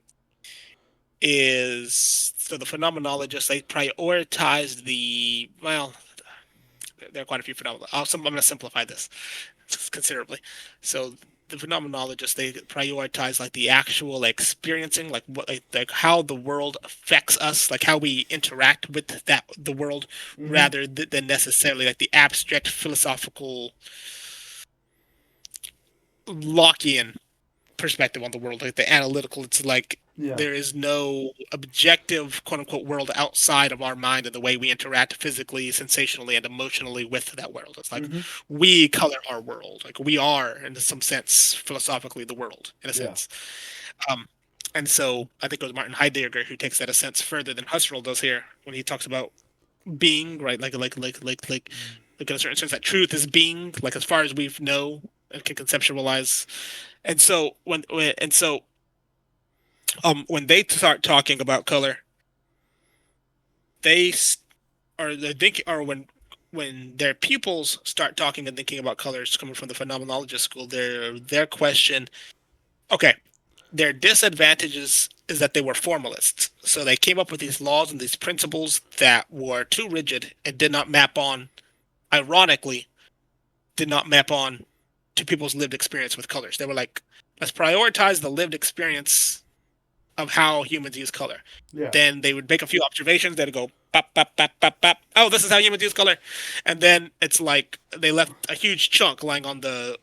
is so the phenomenologists they prioritized there are quite a few phenomena. I'm going to simplify this considerably. So the phenomenologists they prioritize like the actual experiencing, like how the world affects us, like how we interact with the world, Mm-hmm. rather than necessarily like the abstract philosophical Lockean perspective on the world, like the analytical. It's like Yeah. there is no objective quote unquote world outside of our mind and the way we interact physically, sensationally, and emotionally with that world. It's like Mm-hmm. we color our world. Like we are, in some sense, philosophically the world, in a Yeah. sense. Um, and so I think it was Martin Heidegger who takes that a sense further than Husserl does here when he talks about being, right? Like in a certain sense that truth is being, like as far as we know and can conceptualize. And so when they start talking about color, they or they think or when their pupils start talking and thinking about colors coming from the phenomenologist school, their question, okay, their disadvantages is that they were formalists. So they came up with these laws and these principles that were too rigid and did not map on, ironically, did not map on to people's lived experience with colors. They were like, let's prioritize the lived experience of how humans use color. Yeah. Then they would make a few observations. They'd go, bop, bop, bop, bop, bop. Oh, this is how humans use color. And then it's like they left a huge chunk lying on the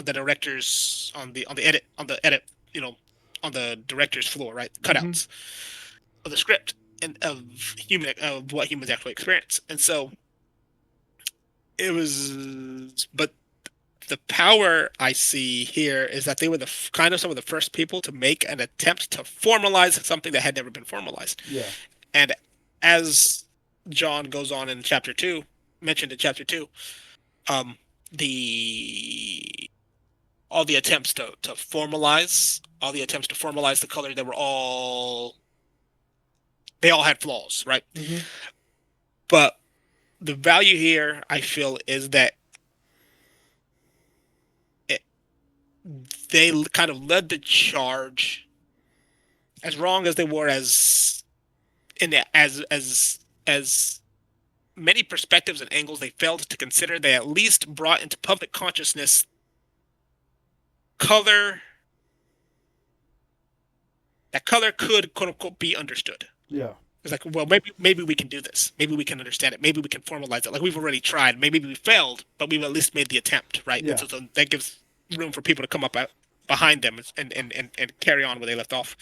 director's on the edit, on the director's floor, right? Mm-hmm. Cutouts of the script and of what humans actually experience. And so it was, but the power I see here is that they were the kind of some of the first people to make an attempt to formalize something that had never been formalized. Yeah. And as John goes on in chapter two, mentioned in chapter two, um, the all the attempts to formalize the color, they all had flaws, right? Mm-hmm. But the value here, I feel, is that it, they kind of led the charge, as wrong as they were, as many perspectives and angles they failed to consider. They at least brought into public consciousness color. That color could, quote unquote, be understood. Yeah. It's like, well, maybe we can do this. Maybe we can understand it. Maybe we can formalize it. Like, we've already tried. Maybe we failed, but we've at least made the attempt, right? Yeah. And so that gives room for people to come up behind them and carry on where they left off.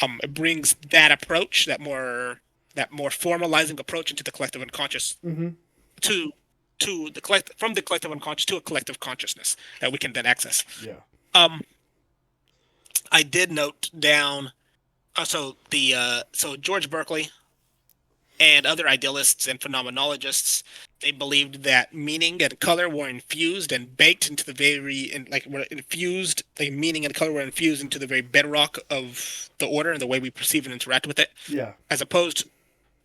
It brings that approach, that more formalizing approach into the collective unconscious, Mm-hmm. to the from the collective unconscious to a collective consciousness that we can then access. Yeah. I did note down. So George Berkeley and other idealists and phenomenologists, they believed that meaning and color were infused and baked into the meaning and color were infused into the very bedrock of the order and the way we perceive and interact with it. Yeah. As opposed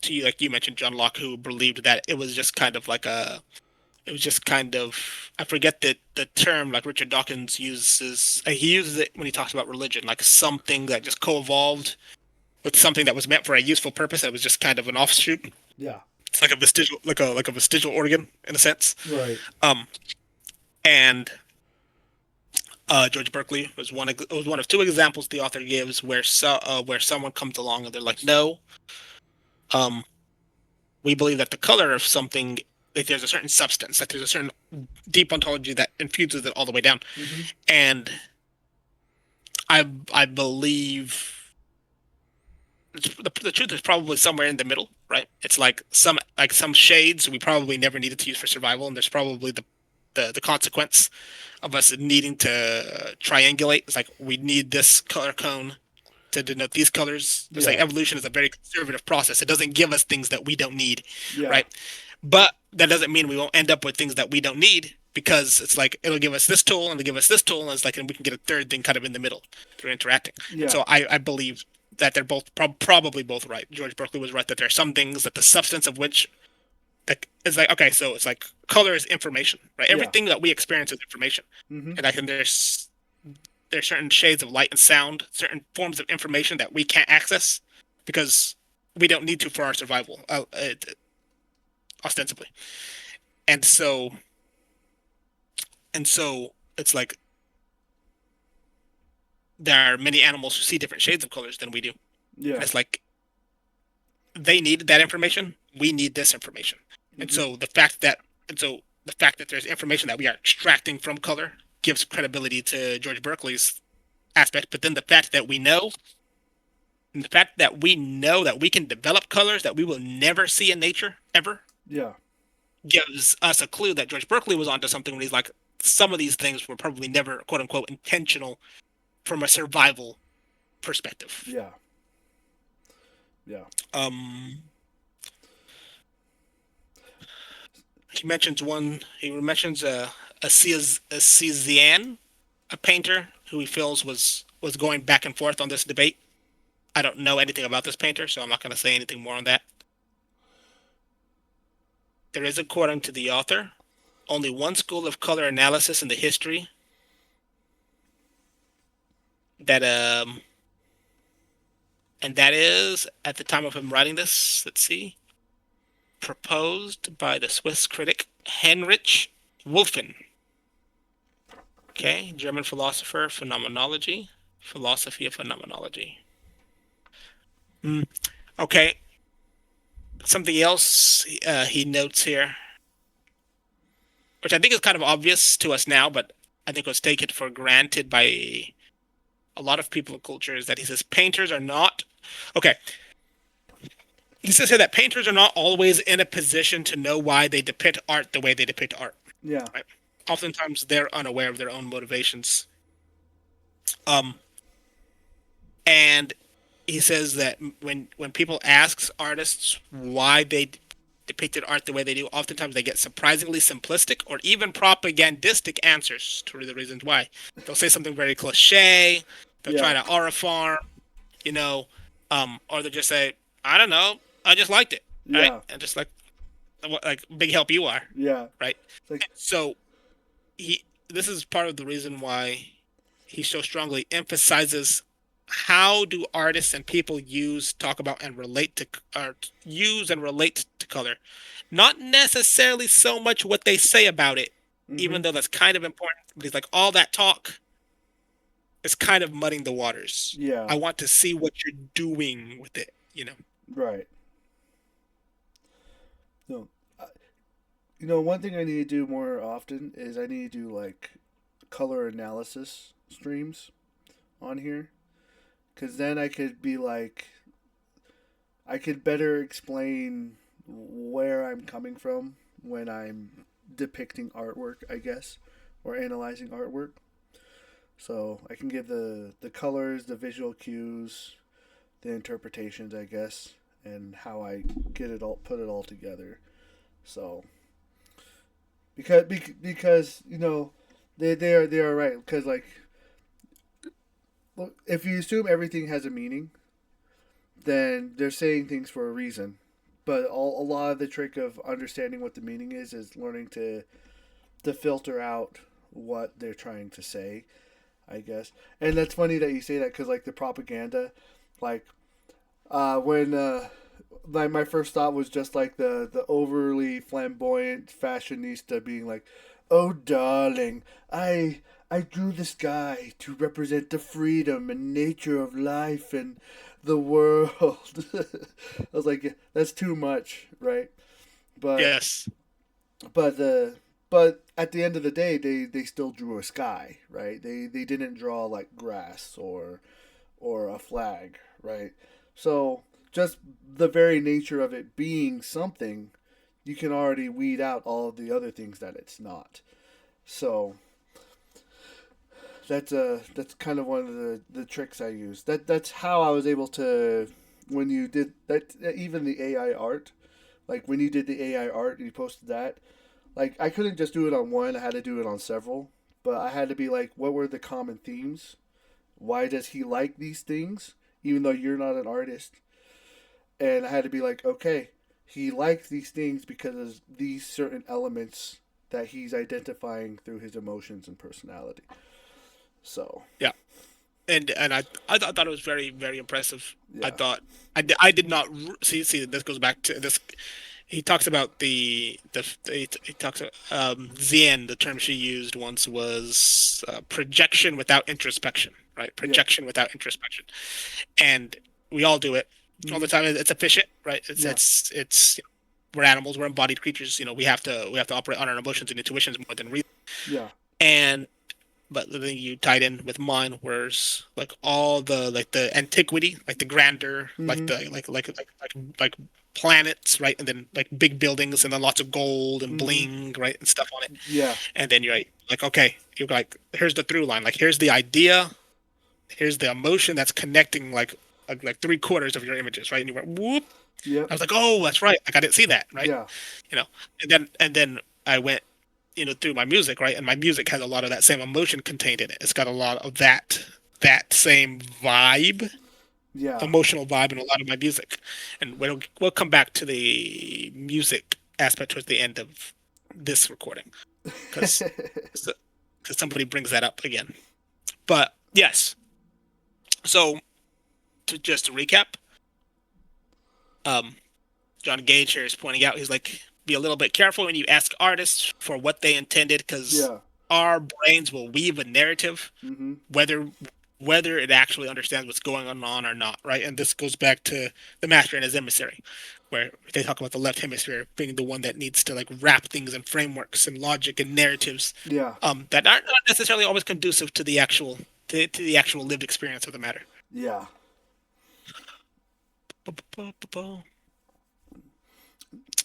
to, like you mentioned, John Locke, who believed that it was just kind of I forget the term, like Richard Dawkins uses. He uses it when he talks about religion, like something that just co-evolved with something that was meant for a useful purpose that was just kind of an offshoot. Yeah. It's like a vestigial organ in a sense. Right. And George Berkeley was one of two examples the author gives where someone comes along and they're like, no, we believe that the color of something, that there's a certain substance, that there's a certain deep ontology that infuses it all the way down. Mm-hmm. And I believe the truth is probably somewhere in the middle, right? It's like some shades we probably never needed to use for survival, and there's probably the consequence of us needing to triangulate. It's like we need this color cone to denote these colors. It's like evolution is a very conservative process. It doesn't give us things that we don't need, right? But that doesn't mean we won't end up with things that we don't need, because it's like it'll give us this tool and it'll give us this tool, and it's like, and we can get a third thing kind of in the middle through interacting. Yeah. So I believe that they're both probably both right. George Berkeley was right that there are some things that the substance of which is like, okay, so it's like color is information, right? Everything that we experience is information. Mm-hmm. And there's certain shades of light and sound, certain forms of information that we can't access because we don't need to for our survival, ostensibly. And so it's like there are many animals who see different shades of colors than we do. Yeah. And it's like they need that information. We need this information. Mm-hmm. And so the fact that there's information that we are extracting from color gives credibility to George Berkeley's aspect. But then the fact that we know that we can develop colors that we will never see in nature ever, gives us a clue that George Berkeley was onto something when he's like, some of these things were probably never, quote unquote, intentional from a survival perspective. Yeah. Yeah. He mentions a Cézanne, a painter who he feels was going back and forth on this debate. I don't know anything about this painter, so I'm not going to say anything more on that. There is, according to the author, only one school of color analysis in the history that and that is, at the time of him writing this, let's see, proposed by the Swiss critic Heinrich Wulffen. Okay, German philosopher, philosophy of phenomenology. Mm, okay. Something else he notes here, which I think is kind of obvious to us now, but I think was taken for granted by a lot of people and cultures, that he says painters are not. Okay, he says here that painters are not always in a position to know why they depict art the way they depict art. Yeah. Right? Oftentimes they're unaware of their own motivations. Um, and he says that when people ask artists why they depicted art the way they do, oftentimes they get surprisingly simplistic or even propagandistic answers to the reasons why. They'll say something very cliche. They'll try Yeah. to aurify, you know, or they'll just say, "I don't know, I just liked it," right? Yeah. And just like big help you are, Yeah. right? It's like, So he this is part of the reason why he so strongly emphasizes how do artists and people talk about, and relate to art, use and relate to color. Not necessarily so much what they say about it, mm-hmm. even though that's kind of important. But he's like, all that talk is kind of muddying the waters. Yeah. I want to see what you're doing with it. Right. No. One thing I need to do more often is I need to do like color analysis streams on here, because then I could be like, I could better explain where I'm coming from when I'm depicting artwork, I guess, or analyzing artwork. So I can give the colors, the visual cues, the interpretations, I guess, and how I put it all together. So because they are right, because like, if you assume everything has a meaning, then they're saying things for a reason. But a lot of the trick of understanding what the meaning is learning to filter out what they're trying to say, I guess. And that's funny that you say that, because like the propaganda, like when like my first thought was just like the overly flamboyant fashionista being like, "Oh darling, I drew this guy to represent the freedom and nature of life and the world." I was like, "Yeah, that's too much, right?" But Yes. but the but at the end of the day, they still drew a sky, right? They didn't draw like grass or a flag, right? So just the very nature of it being something, you can already weed out all of the other things that it's not. So that's kind of one of the tricks I use. That's how I was able to, when you did that, even the AI art, like when you did the AI art and you posted that, like I couldn't just do it on one. I had to do it on several. But I had to be like, what were the common themes? Why does he like these things, even though you're not an artist? And I had to be like, okay, he likes these things because of these certain elements that he's identifying through his emotions and personality. So Yeah. And I thought it was very, very impressive. I yeah. thought I did not see, this goes back to this. He talks about he talks about, Zen. The term she used once was projection without introspection, right? Yeah. Projection without introspection, and we all do it all Mm-hmm. the time. It's efficient, right? It's Yeah. it's it's we're animals, we're embodied creatures. We have to operate on our emotions and intuitions more than reason. Yeah. And but then you tied in with mine, whereas like all the antiquity, like the grandeur, like Mm-hmm. the like planets, right? And then like big buildings, and then lots of gold and Mm-hmm. bling, right, and stuff on it. Yeah. And then you're like, okay, you're like, here's the through line. Like here's the idea, here's the emotion that's connecting like three-quarters of your images, right? And you went whoop. Yep. I was like, oh, that's right. Like I didn't see that, right? Yeah. You know, and then I went through my music, right? And my music has a lot of that same emotion contained in it. It's got a lot of that same vibe, Yeah. emotional vibe in a lot of my music. And we'll come back to the music aspect towards the end of this recording, because because somebody brings that up again. But yes, so to recap, um, John Gage here is pointing out, he's like, be a little bit careful when you ask artists for what they intended, because Yeah. our brains will weave a narrative, Mm-hmm. whether whether it actually understands what's going on or not, right? And this goes back to the master and his emissary, where they talk about the left hemisphere being the one that needs to like wrap things in frameworks and logic and narratives, Yeah. that aren't not necessarily always conducive to the actual to the actual lived experience of the matter. Yeah.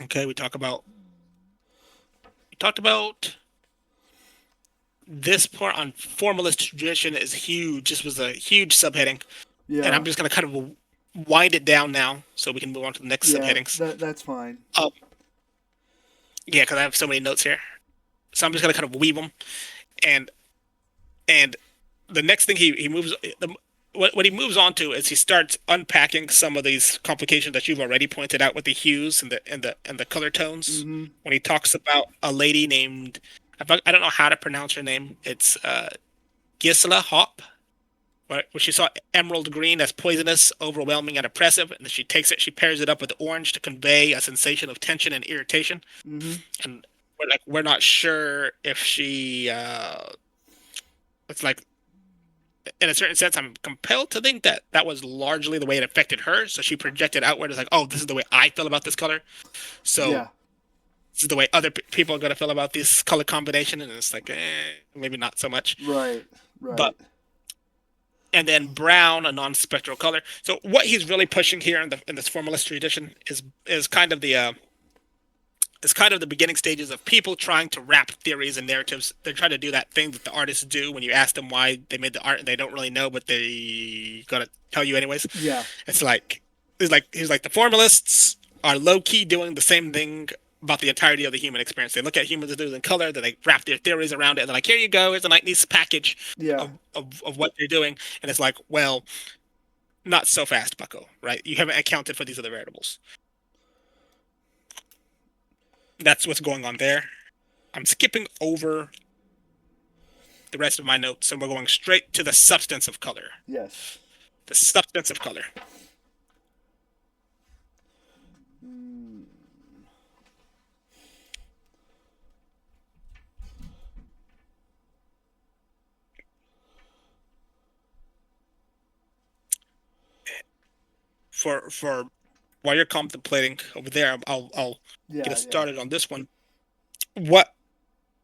Okay, we talked about this part on formalist tradition is huge. This was a huge subheading, and Yeah. I'm just gonna kind of wind it down now so we can move on to the next Yeah. subheadings. That's fine. Um, yeah, because I have so many notes here, so I'm just gonna kind of weave them. And and the next thing he moves what he moves on to is he starts unpacking some of these complications that you've already pointed out with the hues and the color tones. Mm-hmm. When he talks about a lady named, I don't know how to pronounce her name. It's Gisela Hop, where she saw emerald green as poisonous, overwhelming, and oppressive, and she takes it, she pairs it up with orange to convey a sensation of tension and irritation. Mm-hmm. And we're not sure if she it's like, in a certain sense, I'm compelled to think that that was largely the way it affected her. So she projected outward as like, oh, this is the way I feel about this color. So Yeah. this is the way other people are going to feel about this color combination. And it's like, maybe not so much. Right. But, Right. and then brown, a non-spectral color. So what he's really pushing here in this formalist tradition is kind of the beginning stages of people trying to wrap theories and narratives. They're trying to do that thing that the artists do when you ask them why they made the art and they don't really know, but they gotta tell you anyways. Yeah. It's like he's like the formalists are low key doing the same thing about the entirety of the human experience. They look at humans as in color, then they wrap their theories around it, and they're like, here you go, here's a nice package Yeah. of what they're doing. And it's like, well, not so fast, Bucko, right? You haven't accounted for these other variables. That's what's going on there. I'm skipping over the rest of my notes, and we're going straight to the substance of color. Yes. The substance of color. For while you're contemplating over there, I'll get Yeah. us Yeah. started on this one. What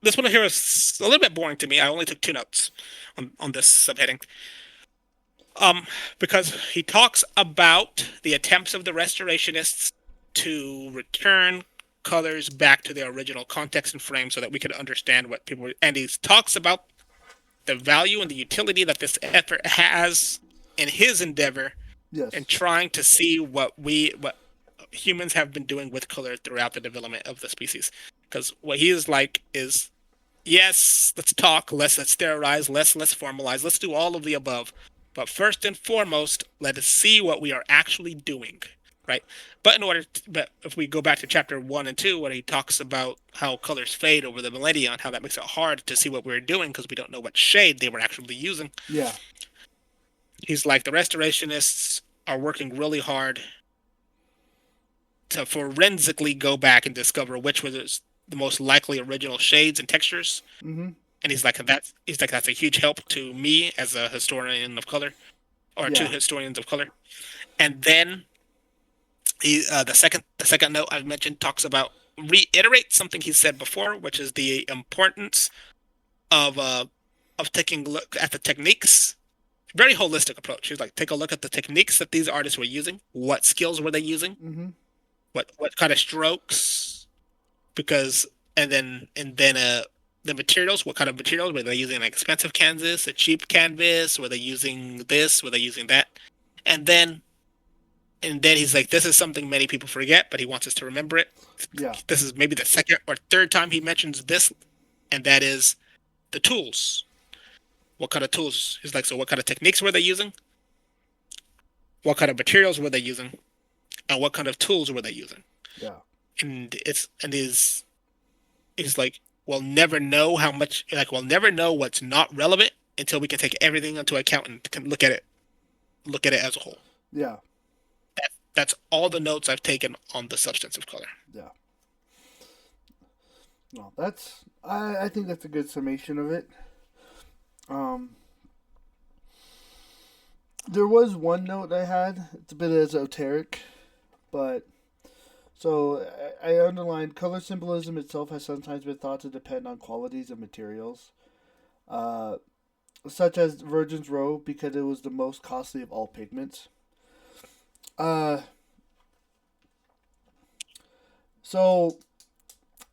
this one here is a little bit boring to me. I only took 2 notes on this subheading. Because he talks about the attempts of the restorationists to return colors back to their original context and frame so that we could understand what people were, and he talks about the value and the utility that this effort has in his endeavor Yes. in trying to see what humans have been doing with color throughout the development of the species. Because what he is like is, yes, let's talk, let's theorize, let's formalize, let's do all of the above. But first and foremost, let us see what we are actually doing, right? But but if we go back to chapter 1 and 2, where he talks about how colors fade over the millennia and how that makes it hard to see what we're doing because we don't know what shade they were actually using. Yeah. He's like, the restorationists are working really hard to forensically go back and discover which was the most likely original shades and textures. Mm-hmm. And he's like, that's a huge help to me as a historian of color, or to Yeah. historians of color. And then the second note I've mentioned talks about, reiterate something he said before, which is the importance of taking a look at the techniques. Very holistic approach. He's like, take a look at the techniques that these artists were using. What skills were they using? Mm-hmm. What kind of strokes? Because and then the materials. What kind of materials were they using? An expensive canvas, a cheap canvas? Were they using this? Were they using that? And then he's like, this is something many people forget, but he wants us to remember it. Yeah. This is maybe the second or third time he mentions this, and that is the tools. What kind of tools? He's like, so what kind of techniques were they using? What kind of materials were they using? And what kind of tools were they using? Yeah. And he's like, we'll never know how much, like, we'll never know what's not relevant until we can take everything into account and can look at it as a whole. Yeah. That's all the notes I've taken on the substance of color. Yeah. Well, I think that's a good summation of it. Um, There was one note I had. It's a bit esoteric, but so I underlined color symbolism itself has sometimes been thought to depend on qualities of materials, uh, such as Virgin's Row because it was the most costly of all pigments. Uh, so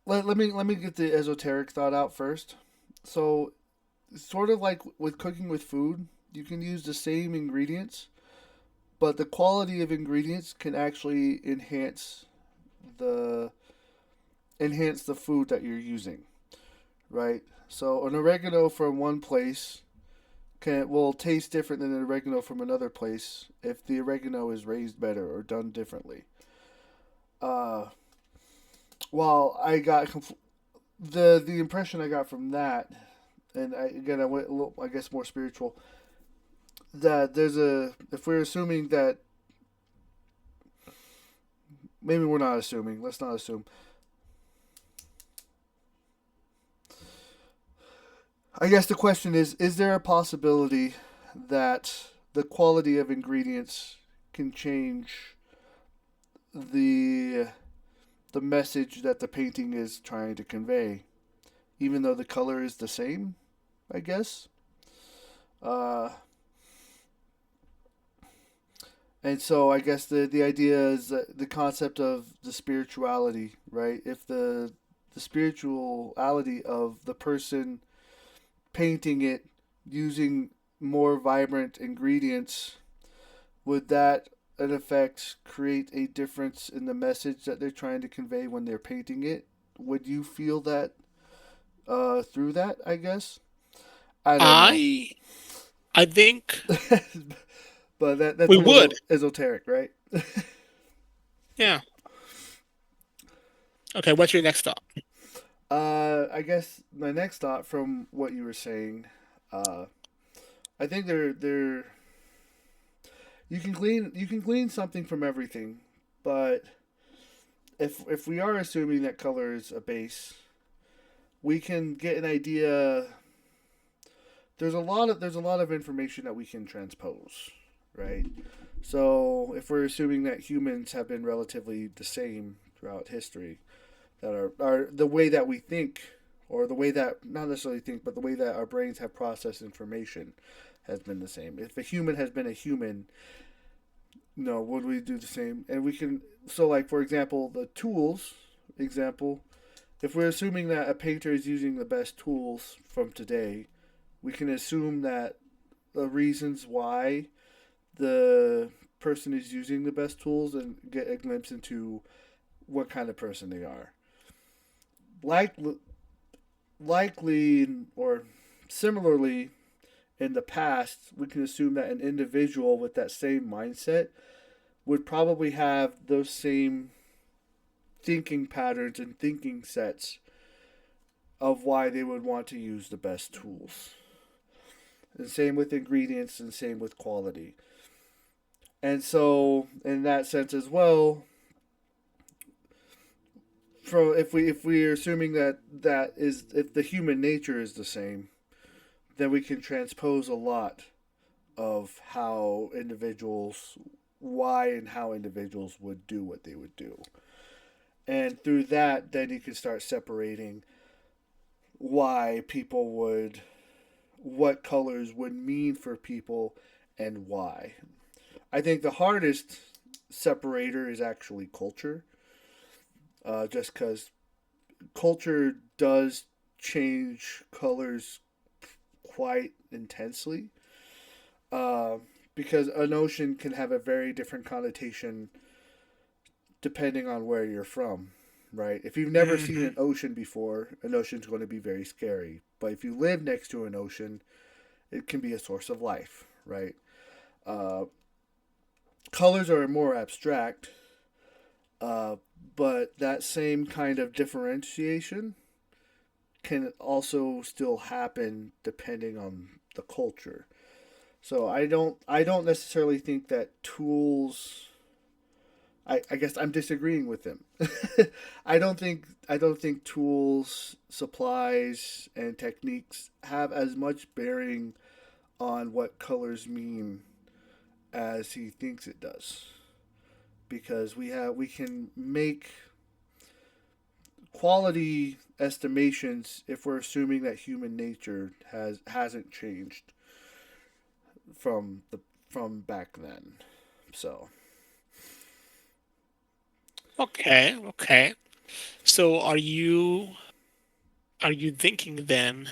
let me get the esoteric thought out first. So sort of like with cooking with food, you can use the same ingredients, but the quality of ingredients can actually the enhance the food that you're using, right? So an oregano from one place will taste different than an oregano from another place if the oregano is raised better or done differently. Uh, while I got the impression I got from that, and again I went a little, I guess, more spiritual. That there's a if we're assuming that maybe we're not assuming. Let's not assume. I guess the question is there a possibility that the quality of ingredients can change the the message that the painting is trying to convey, even though the color is the same? I guess. Uh, and so I guess the idea is that the concept of the spirituality, right? If the spirituality of the person painting it using more vibrant ingredients, would that in effect create a difference in the message that they're trying to convey when they're painting it? Would you feel that through that? I guess I don't know, I I think but that's we a would. little esoteric, right? Yeah. Okay, what's your next thought? I guess my next thought from what you were saying, uh, I think they're you can glean something from everything, but if we are assuming that color is a base, we can get an idea. There's a lot of information that we can transpose, right? So if we're assuming that humans have been relatively the same throughout history, that are the way that we think, or the way that not necessarily think, but the way that our brains have processed information has been the same. If a human has been a human, no, would we do the same? And we can so like for example, the tools example. If we're assuming that a painter is using the best tools from today, we can assume that the reasons why the person is using the best tools and get a glimpse into what kind of person they are. Like, likely or similarly, in the past, we can assume that an individual with that same mindset would probably have those same thinking patterns and thinking sets of why they would want to use the best tools. And same with ingredients and same with quality. And so, in that sense as well, from if we are assuming that that is if the human nature is the same, then we can transpose a lot of how individuals, why and how individuals would do what they would do. And through that, then you can start separating why people would, what colors would mean for people and why. I think the hardest separator is actually culture, just because culture does change colors quite intensely. Uh, because an ocean can have a very different connotation depending on where you're from, right? If you've never seen Hmm. an ocean before, an ocean's going to be very scary. But if you live next to an ocean, it can be a source of life, right? Uh, colors are more abstract, uh, but that same kind of differentiation can also still happen depending on the culture. So I don't necessarily think that tools. I guess I'm disagreeing with them. I don't think tools, supplies, and techniques have as much bearing on what colors mean as he thinks it does, because we can make quality estimations if we're assuming that human nature hasn't changed from the from back then. So Okay, okay. So are you thinking then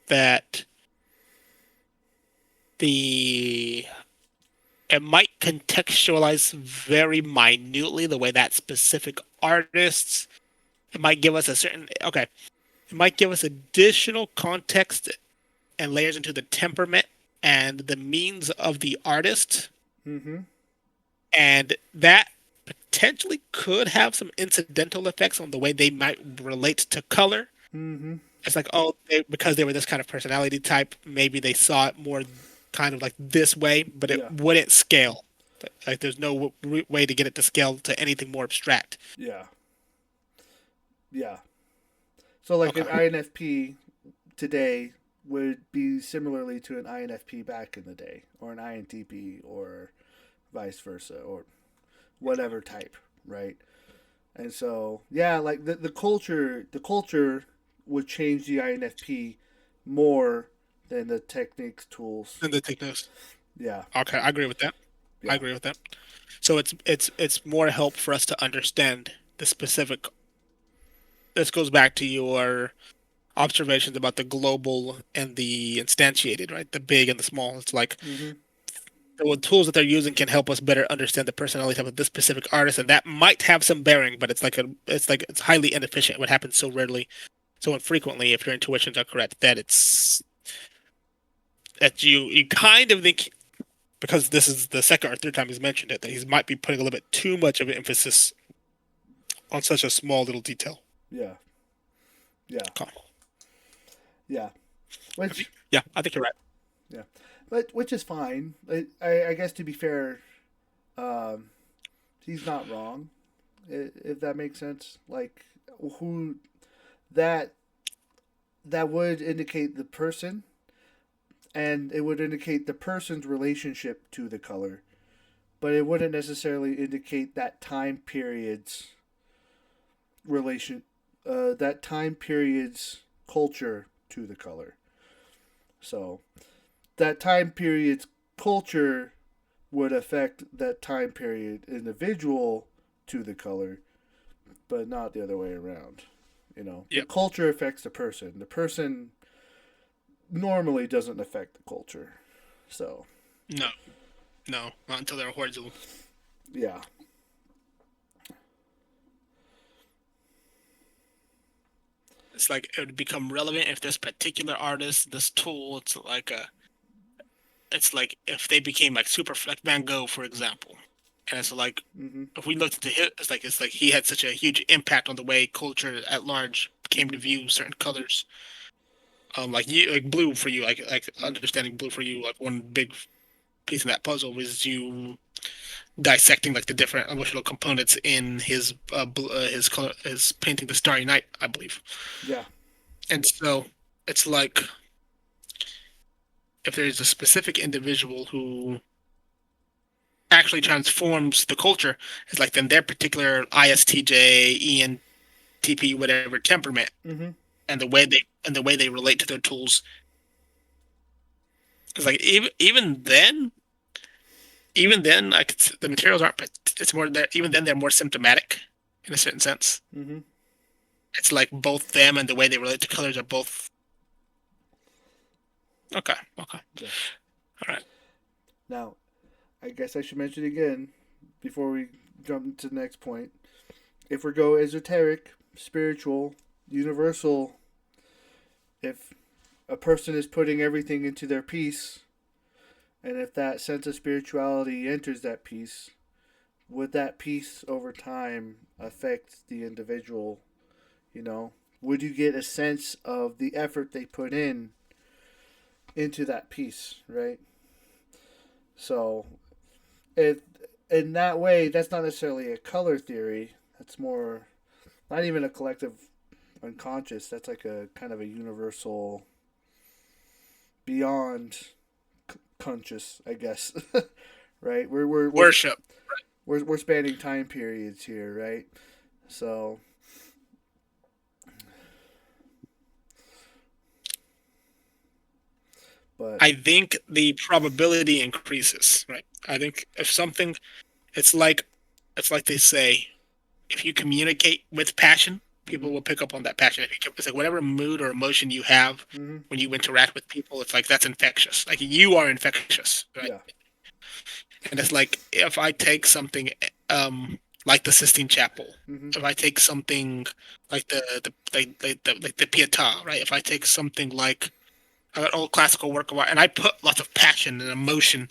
that the it might contextualize very minutely the way that specific artists it might give us a certain okay it might give us additional context and layers into the temperament and the means of the artist, mm-hmm. and that potentially could have some incidental effects on the way they might relate to color. Mm-hmm. It's like, oh, because they were this kind of personality type, maybe they saw it more kind of like this way, but it Yeah. wouldn't scale. Like, there's no way to get it to scale to anything more abstract. Yeah. Yeah. So like an Okay. INFP today would be similarly to an INFP back in the day, or an INTP, or vice versa, or whatever type, right? And so yeah, like the culture would change the INFP more than the techniques tools. And the techniques. Yeah, Okay, I agree with that. I yeah, agree with that. So it's more help for us to understand the specific. This goes back to your observations about the global and the instantiated, right? The big and the small. It's like mm-hmm. the tools that they're using can help us better understand the personality type of this specific artist, and that might have some bearing, but it's highly inefficient. It would happen so rarely, so infrequently. If your intuitions are correct, that you kind of think because this is the second or third time he's mentioned it that he might be putting a little bit too much of an emphasis on such a small little detail. Yeah, yeah, Okay. yeah. Which Yeah, I think you're right. yeah, but which is fine. I guess to be fair, um, he's not wrong. If that makes sense. Like who that that would indicate the person, and it would indicate the person's relationship to the color, but it wouldn't necessarily indicate that time period's relation, that time period's culture to the color. So that time period's culture would affect that time period individual to the color, but not the other way around. You know, the Yep. culture affects the person. The person normally doesn't affect the culture. So, No, no, not until they're horizontal. yeah. It's like it would become relevant if this particular artist, this tool, it's like if they became like super like Van Gogh, for example. And it's like Mm-hmm. if we looked into his, it's like he had such a huge impact on the way culture at large came Mm-hmm. to view certain colors. Like you, like blue for you, like Mm-hmm. understanding blue for you, like one big piece of that puzzle was you dissecting like the different emotional components in his color, his painting, The Starry Night, I believe. Yeah. And so it's like if there's a specific individual who actually transforms the culture, it's like then their particular ISTJ, ENTP, whatever temperament, Mm-hmm. and the way they relate to their tools. It's like even then, like the materials aren't. But it's more that even then they're more symptomatic in a certain sense. Mm-hmm. It's like both them and the way they relate to colors are both okay. Okay, Yeah. all right. Now, I guess I should mention again before we jump to the next point. If we go esoteric, spiritual, universal, if a person is putting everything into their piece, and if that sense of spirituality enters that piece, would that piece over time affect the individual? You know, would you get a sense of the effort they put into that piece, right? So, if in that way, that's not necessarily a color theory. That's more not even a collective unconscious. That's like a kind of a universal beyond conscious, I guess. right? Worship. We're spanning time periods here, right? So, but I think the probability increases, right? I think if something, it's like it's like they say, if you communicate with passion, mm-hmm, people will pick up on that passion. It's like whatever mood or emotion you have mm-hmm, when you interact with people, it's like that's infectious. Like you are infectious, right? yeah, And it's like if I take something like the Sistine Chapel, mm-hmm, if I take something like the Pietà, right? If I take something like an old classical work of art, and I put lots of passion and emotion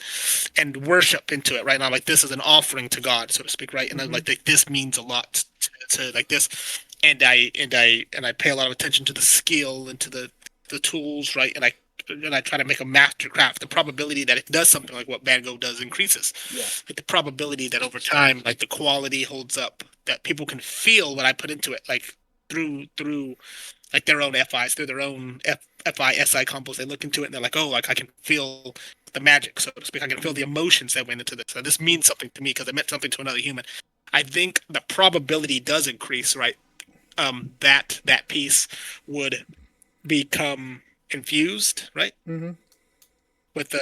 and worship into it right now. Like this is an offering to God, so to speak, right? And I'm mm-hmm, like this means a lot to like this, and I pay a lot of attention to the skill and to the tools, right? And I try to make a master craft. The probability that it does something like what Van Gogh does increases. yeah, Like the probability that over time, like the quality holds up, that people can feel what I put into it, like through like their own FIs, through their own FI SI combos. They look into it and they're like, oh, like I can feel the magic, so to speak. I can feel the mm-hmm, emotions that went into this. And this means something to me because it meant something to another human. I think the probability does increase, right? That piece would become infused, right? mm-hmm. With the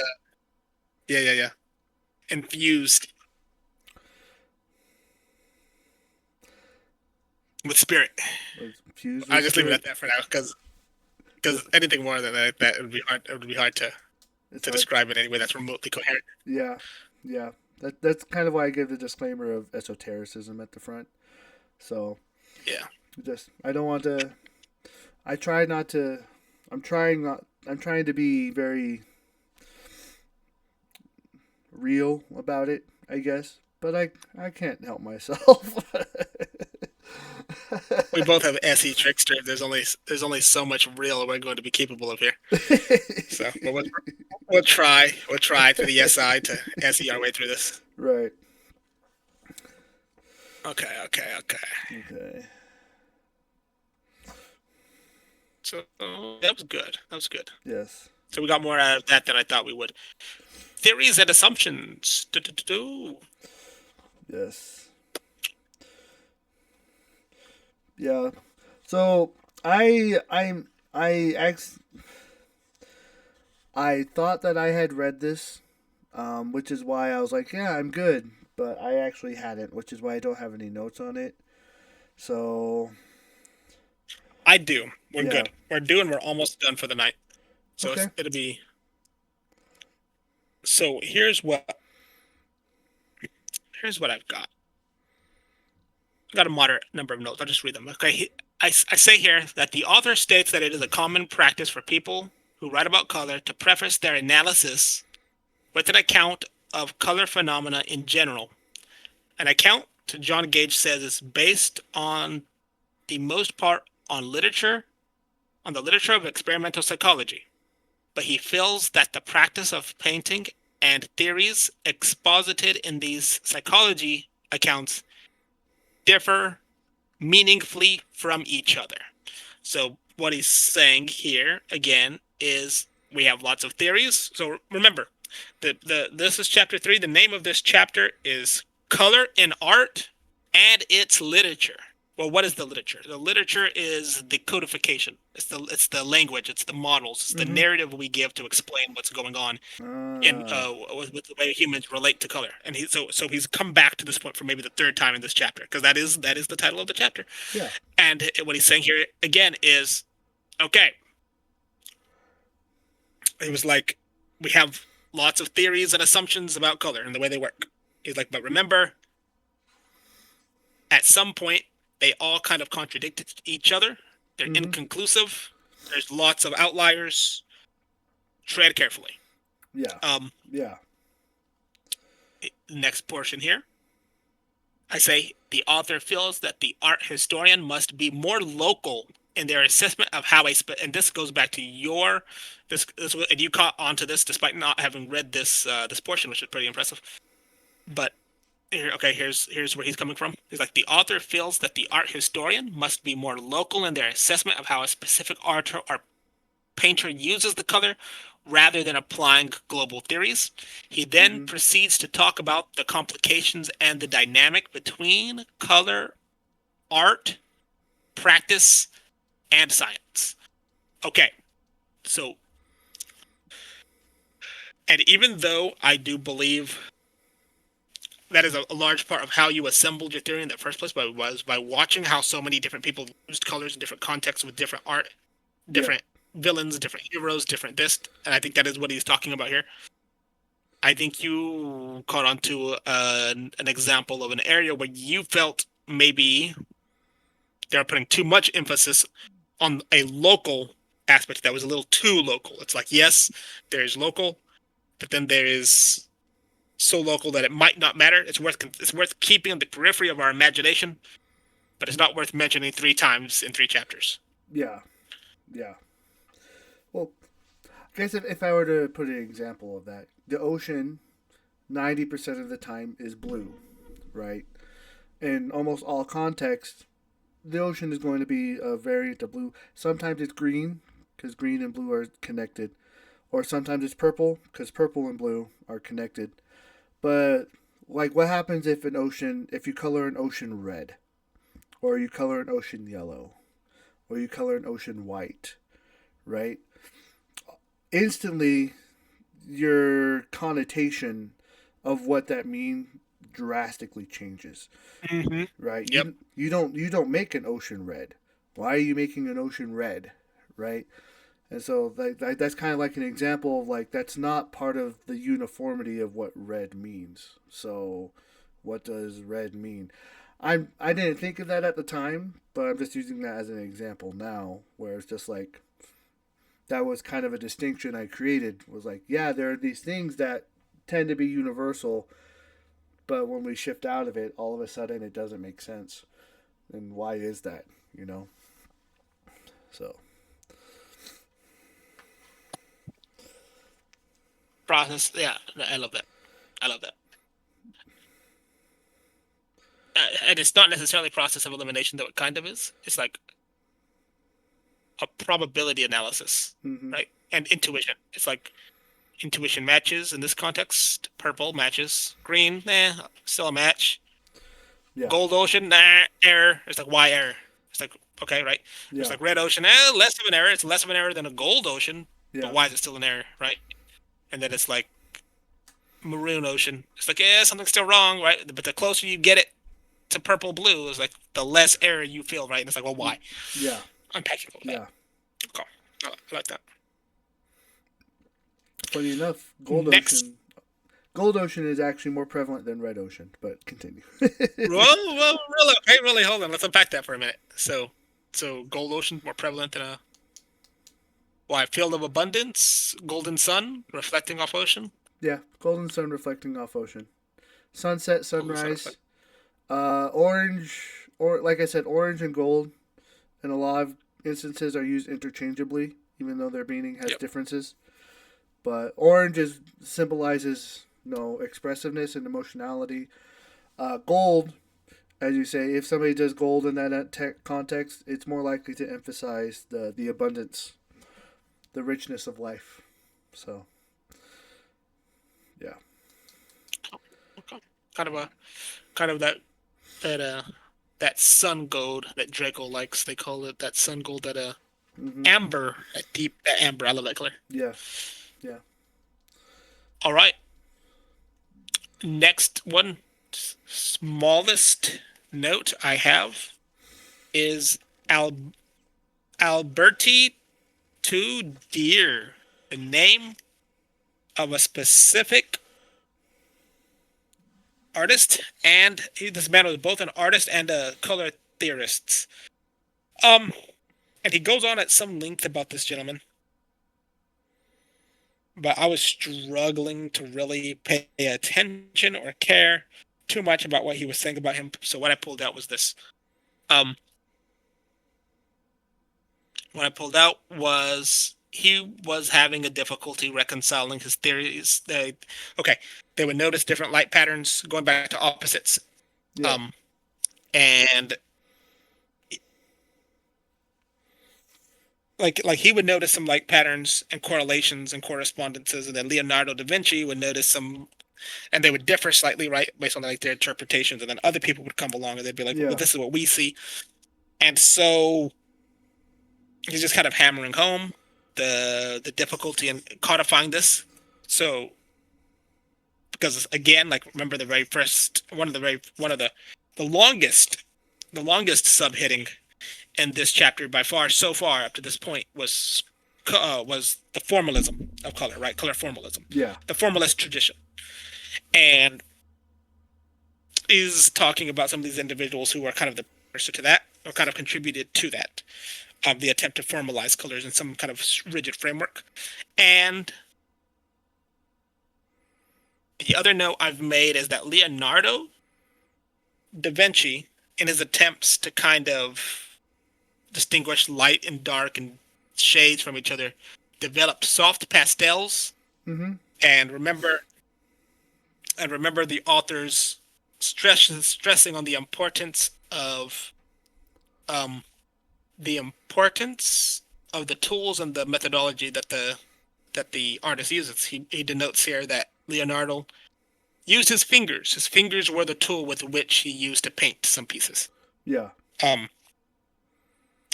yeah, infused with spirit. Was fused I with just leave it spirit. at that for now because Just anything more than that would be hard. It would be hard it's to hard. describe it anyway. That's remotely coherent. Yeah, yeah. That's kind of why I give the disclaimer of esotericism at the front. So Yeah. just I don't want to. I try not to. I'm trying not. I'm trying to be very real about it, I guess. But I can't help myself. We both have SE trickster. There's only so much real we're going to be capable of here. So we'll try. We'll try through the SI to SE our way through this. Right. Okay. Okay. So that was good. That was good. Yes. So we got more out of that than I thought we would. Theories and assumptions. Do. Yes. Yeah. So I thought that I had read this, which is why I was like, yeah, I'm good. But I actually hadn't, which is why I don't have any notes on it. So I do. We're yeah. good. We're doing. We're almost done for the night. So Okay. it'll be. So here's what I've got. I've got a moderate number of notes. I'll just read them. Okay. I say here that the author states that it is a common practice for people who write about color to preface their analysis with an account of color phenomena in general. An account, John Gage says, is based on the most part on the literature of experimental psychology. But he feels that the practice of painting and theories exposited in these psychology accounts differ meaningfully from each other. So what he's saying here again is we have lots of theories. So remember, this is chapter 3. The name of this chapter is Color in Art and Its Literature. Well, what is the literature? The literature is the codification. It's the language. It's the models. It's the Mm-hmm. narrative we give to explain what's going on in with the way humans relate to color. And so he's come back to this point for maybe the third time in this chapter because that is the title of the chapter. Yeah. And what he's saying here again is, okay, it was like we have lots of theories and assumptions about color and the way they work. He's like, but remember, at some point, they all kind of contradict each other. They're Mm-hmm. inconclusive. There's lots of outliers. Tread carefully. Yeah. Um, Yeah. Next portion here. I say the author feels that the art historian must be more local in their assessment of how and this goes back to your this and you caught onto this despite not having read this portion, which is pretty impressive. But here's where he's coming from. He's like the author feels that the art historian must be more local in their assessment of how a specific art or painter uses the color rather than applying global theories. He then Mm-hmm. proceeds to talk about the complications and the dynamic between color, art, practice, and science. Okay, so, and even though I do believe that is a large part of how you assembled your theory in the first place, but was by watching how so many different people used colors in different contexts with different art, Yeah. different villains, different heroes, different this, and I think that is what he's talking about here. I think you caught on to an example of an area where you felt maybe they're putting too much emphasis on a local aspect that was a little too local. It's like, yes, there's local, but then there is so local that it might not matter. It's worth keeping on the periphery of our imagination, but it's not worth mentioning 3 times in 3 chapters. Yeah. Yeah. Well, I guess if I were to put an example of that, the ocean 90% of the time is blue, right? In almost all contexts, the ocean is going to be a variant of blue. Sometimes it's green because green and blue are connected, or sometimes it's purple because purple and blue are connected. But like, what happens if you color an ocean red, or you color an ocean yellow, or you color an ocean white, right? Instantly, your connotation of what that means drastically changes, Mm-hmm. right? Yep. You don't make an ocean red. Why are you making an ocean red, right? And so that's kind of like an example of like that's not part of the uniformity of what red means. So, what does red mean? I didn't think of that at the time, but I'm just using that as an example now, where it's just like that was kind of a distinction I created. Was like, yeah, there are these things that tend to be universal, but when we shift out of it, all of a sudden it doesn't make sense. And why is that? You know. So Process. Yeah, I love that. I love that. And it's not necessarily process of elimination, though it kind of is. It's like a probability analysis, mm-hmm. right? And intuition. It's like intuition matches in this context. Purple matches. Green, still a match. Yeah, Gold ocean, nah, error. It's like why error? It's like okay, right? There's yeah, like red ocean, less of an error. It's less of an error than a gold ocean, but yeah, why is it still an error, right? And then it's like maroon ocean. It's like something's still wrong, right? But the closer you get it to purple blue, is like the less error you feel, right? And it's like, well, why? yeah, Unpacking all that. yeah. Cool. I like that. Funny enough, Next, Gold Ocean is actually more prevalent than Red Ocean. But continue. well, really, okay, really, hold on. Let's unpack that for a minute. So gold ocean more prevalent than a why field of abundance, golden sun reflecting off ocean, Yeah, golden sun reflecting off ocean, sunset, golden sun sunrise, reflect. orange, or like I said, orange and gold in a lot of instances are used interchangeably, even though their meaning has Yep. differences. But orange symbolizes expressiveness and emotionality. Gold, as you say, if somebody does gold in that context, it's more likely to emphasize the abundance, the richness of life. So yeah. Okay. Kind of a kind of that that sun gold that Draco likes. They call it that sun gold, that Mm-hmm. amber, that amber. I love that color. Yeah. Yeah. All right. Next one, smallest note I have is Al- Alberti to Deer, the name of a specific artist, and this man was both an artist and a color theorist. Um, and he goes on at some length about this gentleman, but I was struggling to really pay attention or care too much about what he was saying about him. So what I pulled out was this. Um, what I pulled out was he was having a difficulty reconciling his theories. They would notice different light patterns going back to opposites. Yeah. Um, and like he would notice some like patterns and correlations and correspondences, and then Leonardo da Vinci would notice some, and they would differ slightly, right, based on like their interpretations, and then other people would come along and they'd be like, well, Yeah. this is what we see, and so he's just kind of hammering home the difficulty in codifying this. So because again, like remember the very first one of the longest the longest subheading in this chapter by far so far up to this point was the formalism of color, right? Color formalism, Yeah. the formalist tradition, and is talking about some of these individuals who are kind of the precursor to that, or kind of contributed to that, the attempt to formalize colors in some kind of rigid framework. And the other note I've made is that Leonardo da Vinci, in his attempts to kind of distinguish light and dark and shades from each other, developed soft pastels. Mm-hmm. And remember the authors stressing on um, the importance of the tools and the methodology that the artist uses. He denotes here that Leonardo used his fingers. His fingers were the tool with which he used to paint some pieces. Yeah. Um,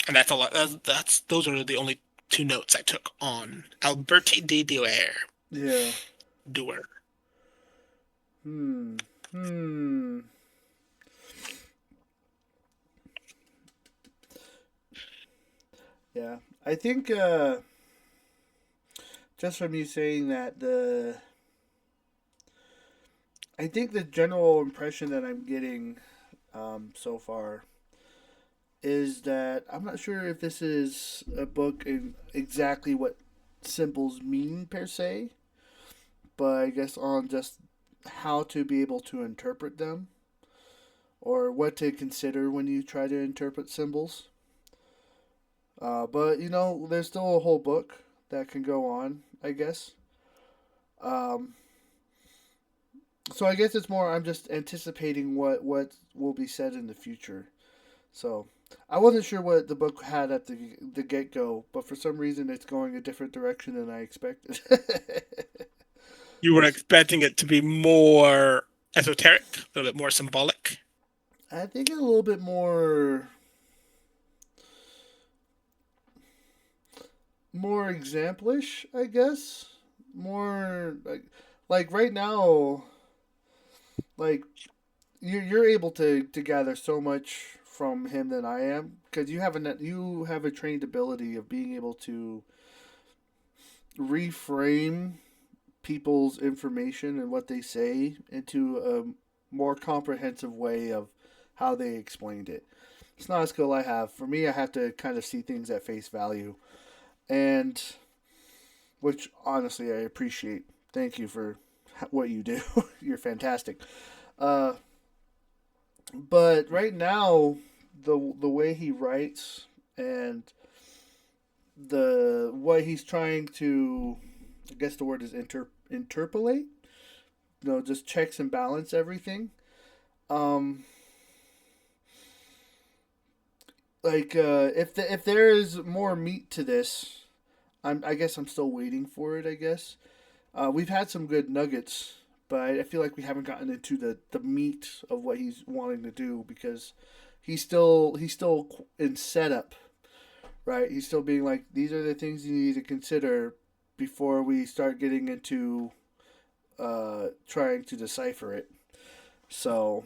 and that's a lot. That's those are the only two notes I took on Alberti de Duer. Yeah. Duer. Hmm. Hmm. Yeah. I think just from you saying that I think the general impression that I'm getting so far is that I'm not sure if this is a book in exactly what symbols mean per se, but I guess on just how to be able to interpret them or what to consider when you try to interpret symbols. But there's still a whole book that can go on, I guess. Um, so I guess it's more I'm just anticipating what will be said in the future. So I wasn't sure what the book had at the get go, but for some reason it's going a different direction than I expected. You were expecting it to be more esoteric, a little bit more symbolic. I think a little bit more examplish, I guess. More like right now, like you're able to gather so much from him than I am because you have a trained ability of being able to reframe people's information and what they say into a more comprehensive way of how they explained it. It's not a skill I have. For me, I have to kind of see things at face value, and which honestly I appreciate. Thank you for what you do. You're fantastic. Uh, but right now, the way he writes and the what he's trying to, I guess the word is interpolate. Just checks and balance everything. Um, if there is more meat to this, I guess I'm still waiting for it. I guess we've had some good nuggets, but I feel like we haven't gotten into the meat of what he's wanting to do because he's still in setup, right? He's still being like, these are the things you need to consider before we start getting into trying to decipher it. So,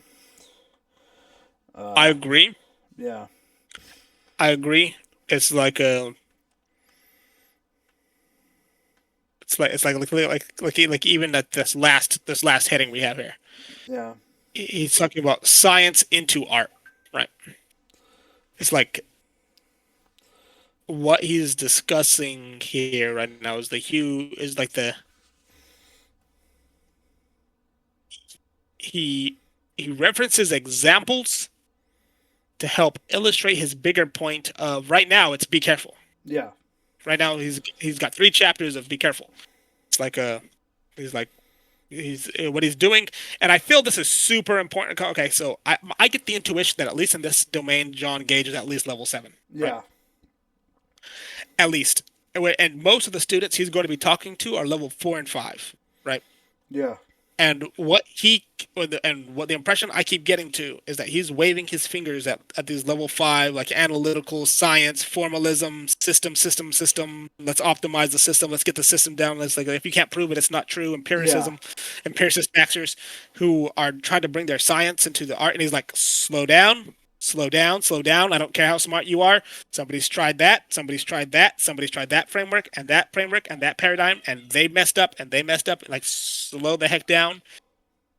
I uh, agree. yeah, I agree. It's like a like even that this last heading we have here. yeah, He's talking about science into art, right? It's like what he's discussing here right now is the hue is like the he he references examples to help illustrate his bigger point of right now it's be careful. yeah, Right now he's got 3 chapters of be careful. It's like a he's like he's what he's doing, and I feel this is super important. Okay, so I get the intuition that at least in this domain, John Gage is at least level 7, right? yeah, at least. And most of the students he's going to be talking to are level 4 and 5, right? Yeah. And what the impression I keep getting to is that he's waving his fingers at these level 5, like analytical science, formalism, system. Let's optimize the system. Let's get the system down. Let's like if you can't prove it, it's not true. Yeah. Empiricist maxers who are trying to bring their science into the art. And he's like, slow down, slow down, slow down. I don't care how smart you are. Somebody's tried that. Somebody's tried that. Somebody's tried that framework and that framework and that paradigm, and they messed up and they messed up. Like, slow the heck down.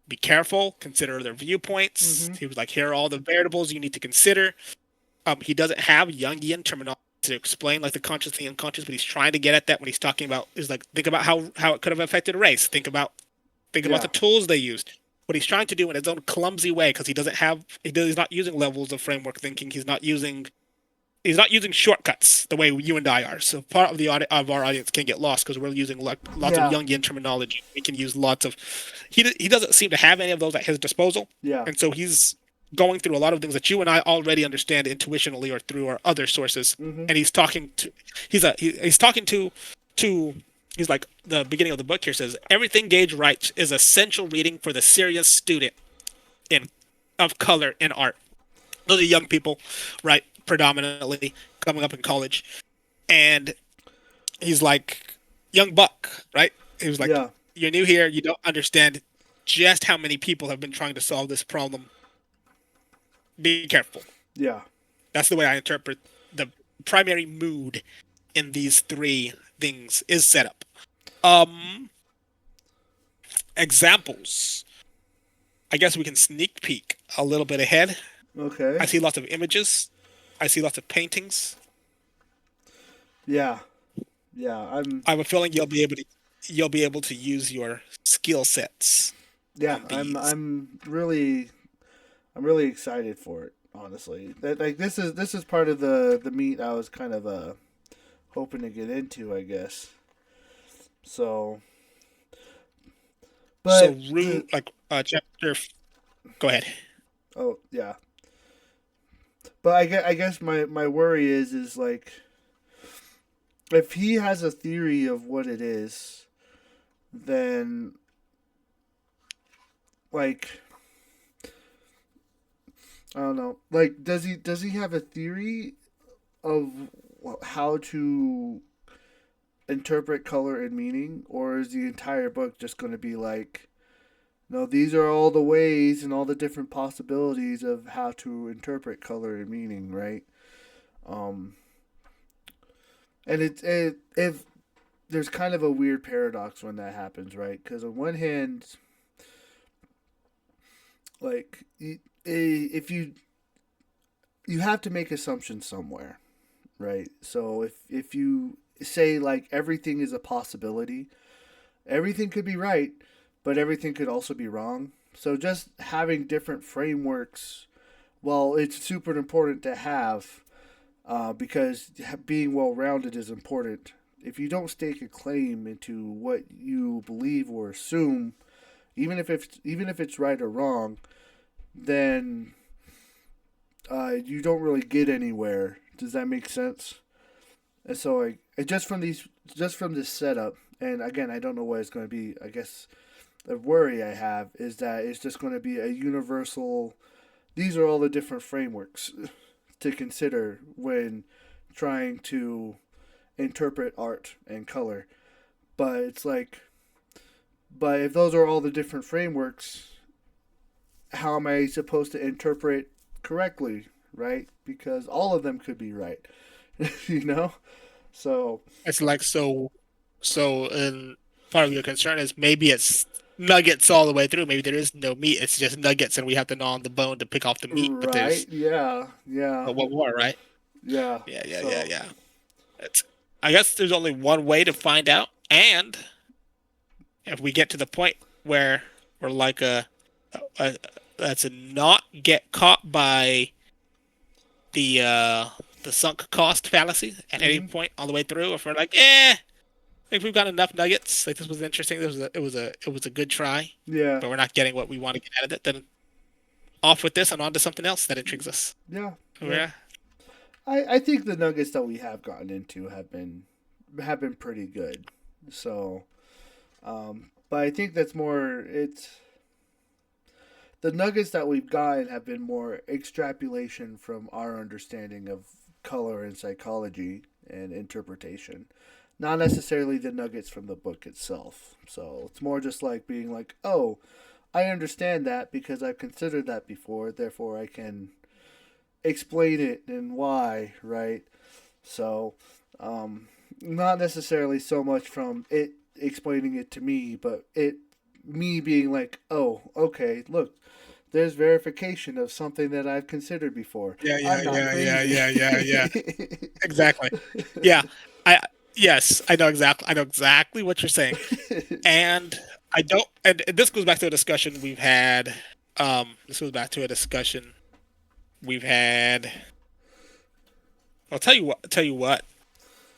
Be careful. Consider their viewpoints. Mm-hmm. He was like, here are all the variables you need to consider. He doesn't have Jungian terminology to explain like the conscious and the unconscious, but he's trying to get at that when he's talking about is like think about how it could have affected race. Think about the Yeah. tools they used. What he's trying to do in his own clumsy way, because he's not using levels of framework thinking. He's not using shortcuts the way you and I are. So part of of our audience can get lost because we're using like lots of Yeah. Jungian terminology. We can use lots of. He doesn't seem to have any of those at his disposal, Yeah. and so he's going through a lot of things that you and I already understand intuitionally or through our other sources. Mm-hmm. And he's talking to he's like the beginning of the book here says everything Gage writes is essential reading for the serious student in of color in art. Those are young people, right? Predominantly coming up in college, and he's like young buck, right? He was like, Yeah. you're new here, you don't understand just how many people have been trying to solve this problem. Be careful. Yeah. That's the way I interpret the primary mood in these three things is set up. Um, Examples. I guess we can sneak peek a little bit ahead. Okay. I see lots of images. I see lots of paintings. Yeah. Yeah. I have a feeling you'll be able to use your skill sets Yeah. in I'm. these. I'm really excited for it. Honestly, like this is part of the meat I was kind of hoping to get into, I guess. So, So, but the like Go ahead. oh yeah, but I guess my worry is like if he has a theory of what it is, then like I don't know, like does he have a theory of how to interpret color and meaning, or is the entire book just going to be like, no, these are all the ways and all the different possibilities of how to interpret color and meaning, right? Um, and if there's kind of a weird paradox when that happens, right? Because on one hand, like if you have to make assumptions somewhere, right? So if you say like everything is a possibility, everything could be right, but everything could also be wrong. So just having different frameworks, well, it's super important to have because being well rounded is important. If you don't stake a claim into what you believe or assume, even if it's right or wrong, then you don't really get anywhere. Does that make sense? And so just from this setup, and again, I don't know what it's going to be. I guess the worry I have is that it's just going to be a universal. These are all the different frameworks to consider when trying to interpret art and color. But it's like, but if those are all the different frameworks, how am I supposed to interpret correctly, right? Because all of them could be right, you know? So, It's like and part of your concern is maybe it's nuggets all the way through. Maybe there is no meat. It's just nuggets, and we have to gnaw on the bone to pick off the meat. But right, there's yeah, yeah, but what more, right? yeah. So, Yeah. It's, I guess there's only one way to find out, and if we get to the point where we're like a that's a not get caught by the uh the sunk cost fallacy at any hmm, point all the way through, if we're like, I think we've got enough nuggets. Like this was interesting. It was a good try, yeah, but we're not getting what we want to get out of it. Then off with this and on to something else that intrigues us. yeah, yeah. Yeah. I think the nuggets that we have gotten into have been pretty good. So, but I think that's more it's the nuggets that we've gotten have been more extrapolation from our understanding of color and psychology and interpretation, not necessarily the nuggets from the book itself. So it's more just like being like, oh, I understand that because I've considered that before, therefore I can explain it and why, right? So, not necessarily so much from it explaining it to me, but it me being like, oh, okay, look, there's verification of something that I've considered before. Yeah, I'm yeah, not yeah, yeah, crazy. yeah, yeah, yeah. Exactly. Yeah. I yes, I know exactly what you're saying. And I don't and this goes back to a discussion we've had. This goes back to a discussion we've had. I'll tell you what.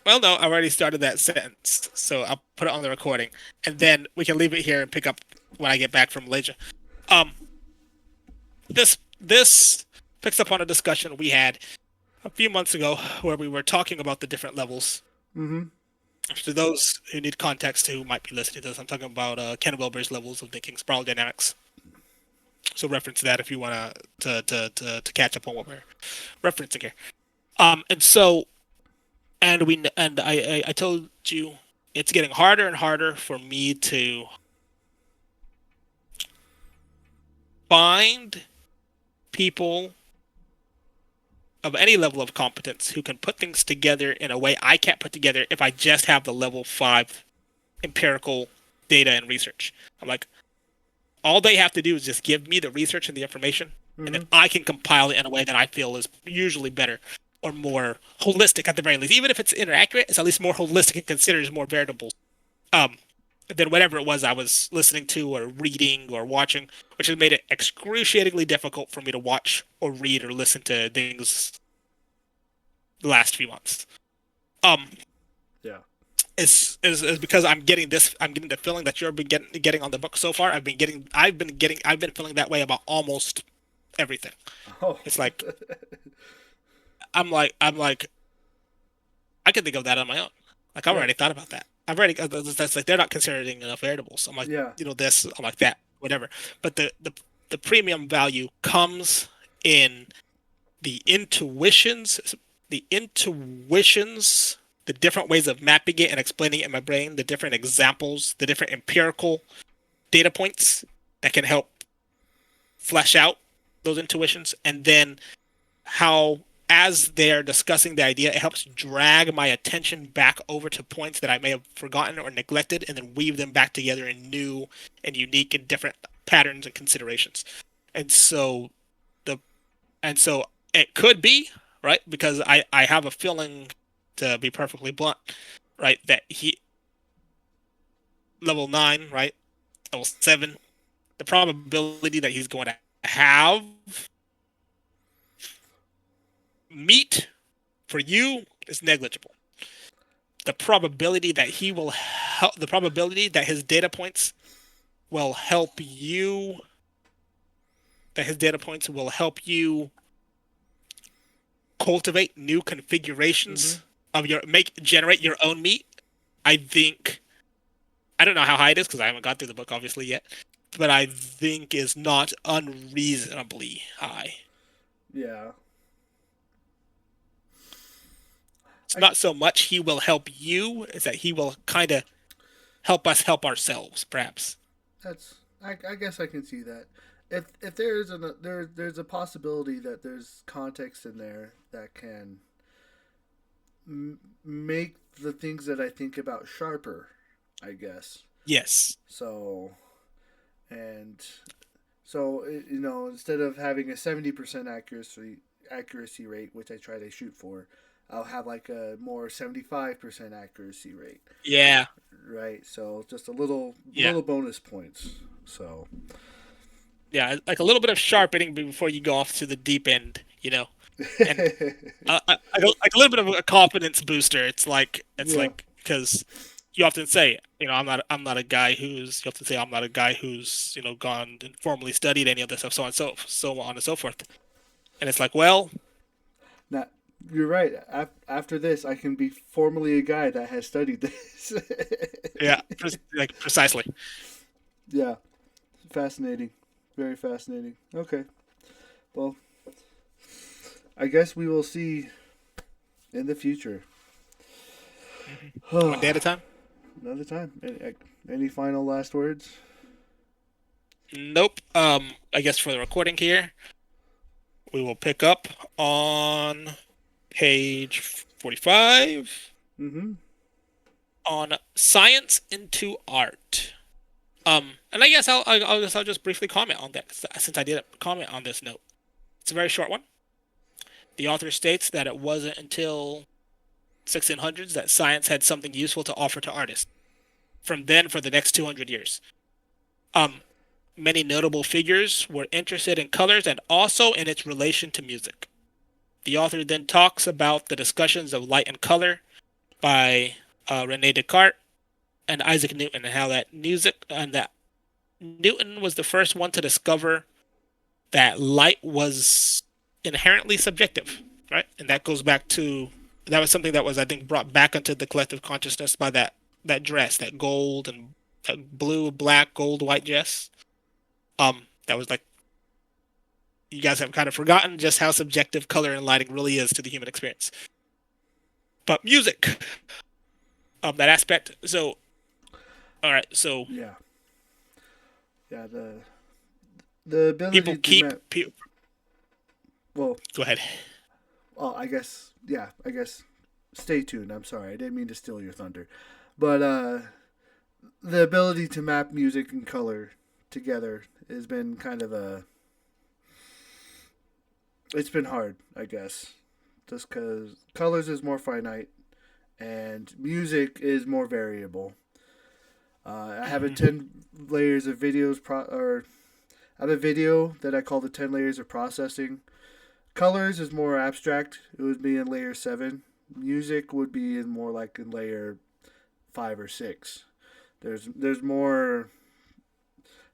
Well, no, I've already started that sentence, so I'll put it on the recording, and then we can leave it here and pick up when I get back from Malaysia. Um, this picks up on a discussion we had a few months ago where we were talking about the different levels. Mm-hmm. To those who need context who might be listening to this, I'm talking about Ken Wilber's levels of thinking, spiral dynamics. So reference that if you want to catch up on what we're referencing here. And so and I told you it's getting harder and harder for me to find people of any level of competence who can put things together in a way I can't put together if I just have the level 5 empirical data and research. I'm like, all they have to do is just give me the research and the information, and then Mm-hmm. I can compile it in a way that I feel is usually better or more holistic at the very least. Even if it's inaccurate, it's at least more holistic and considers more variables um, than whatever it was I was listening to or reading or watching, which has made it excruciatingly difficult for me to watch or read or listen to things the last few months. Um, Yeah. is because I'm getting the feeling that you're been getting on the book so far. I've been feeling that way about almost everything. Oh. It's like I'm like I can think of that on my own. Like I've Yeah. already thought about that. I've already that's like they're not considering enough variables. I'm like, Yeah. you know, this, I'm like that, whatever. But the premium value comes in the intuitions, the intuitions, the different ways of mapping it and explaining it in my brain, the different examples, the different empirical data points that can help flesh out those intuitions, and then how as they're discussing the idea, it helps drag my attention back over to points that I may have forgotten or neglected, and then weave them back together in new and unique and different patterns and considerations. And so the and so it could be right because I have a feeling, to be perfectly blunt, right, that he level 9, right, level 7, the probability that he's going to have meat for you is negligible. The probability that his data points will help you, that his data points will help you cultivate new Mm-hmm. configurations of your generate your own meat. I think I don't know how high it is because I haven't got through the book obviously yet, but I think is not unreasonably high. Yeah. It's I not so much he will help you, is that he will kind of help us help ourselves, perhaps. that's I guess I can see that. If there's there's a possibility that there's context in there that can make the things that I think about sharper, I guess. Yes. So and so you know, instead of having a 70% accuracy rate, which I try to shoot for, I'll have like a more 75% accuracy rate, Yeah. right? So just a Yeah. little bonus points. So Yeah. Like a little bit of sharpening before you go off to the deep end, you know, and like a little bit of a confidence booster. It's yeah. like because you often say, you know, I'm not a guy who's you often say I'm not a guy who's you know gone and formally studied any of this stuff, so on and so on and so forth. And it's like, well, Not. you're right. After this, I can be formally a guy that has studied this. Yeah, like precisely. Yeah, fascinating. Very fascinating. Okay. Well, I guess we will see in the future. One day at a time. Another time. Any final last words? Nope. I guess for the recording here, we will pick up on page 45 Mm-hmm. on science into art. And I guess I'll just briefly comment on that since I did comment on this note. It's a very short one. The author states that it wasn't until 1600s that science had something useful to offer to artists. From then, for the next 200 years, um, many notable figures were interested in colors and also in its relation to music. The author then talks about the discussions of light and color by Rene Descartes and Isaac Newton, and how that music and that Newton was the first one to discover that light was inherently subjective, right? And that goes back to that was something that was, I think, brought back into the collective consciousness by that dress, that gold and that blue, black, gold, white dress. That was like you guys have kind of forgotten just how subjective color and lighting really is to the human experience. But music, that aspect. So, all right, so Yeah. Yeah. The people ability to keep. well, Go ahead. well, I guess. Yeah. I guess. Stay tuned. I'm sorry. I didn't mean to steal your thunder, but the ability to map music and color together has been kind of a. It's been hard, I guess, just because colors is more finite and music is more variable. I have a 10 layers of or I have a video that I call the 10 layers of processing. Colors is more abstract. It would be in layer 7. Music would be in more like in layer 5 or 6. There's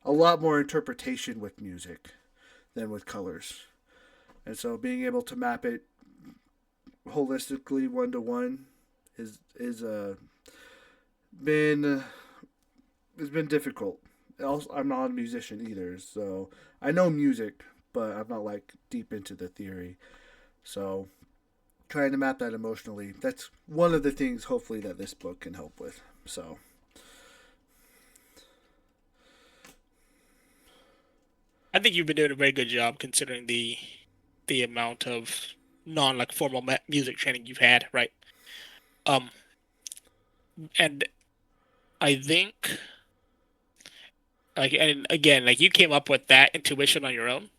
a lot more interpretation with music than with colors, and so being able to map it holistically 1 to 1 is been it's been difficult. Also, I'm not a musician either, so I know music, but I'm not like deep into the theory. So trying to map that emotionally, that's one of the things hopefully that this book can help with. So I think you've been doing a very good job considering the amount of non like formal music training you've had, right? Um, and I think like and again, like you came up with that intuition on your own,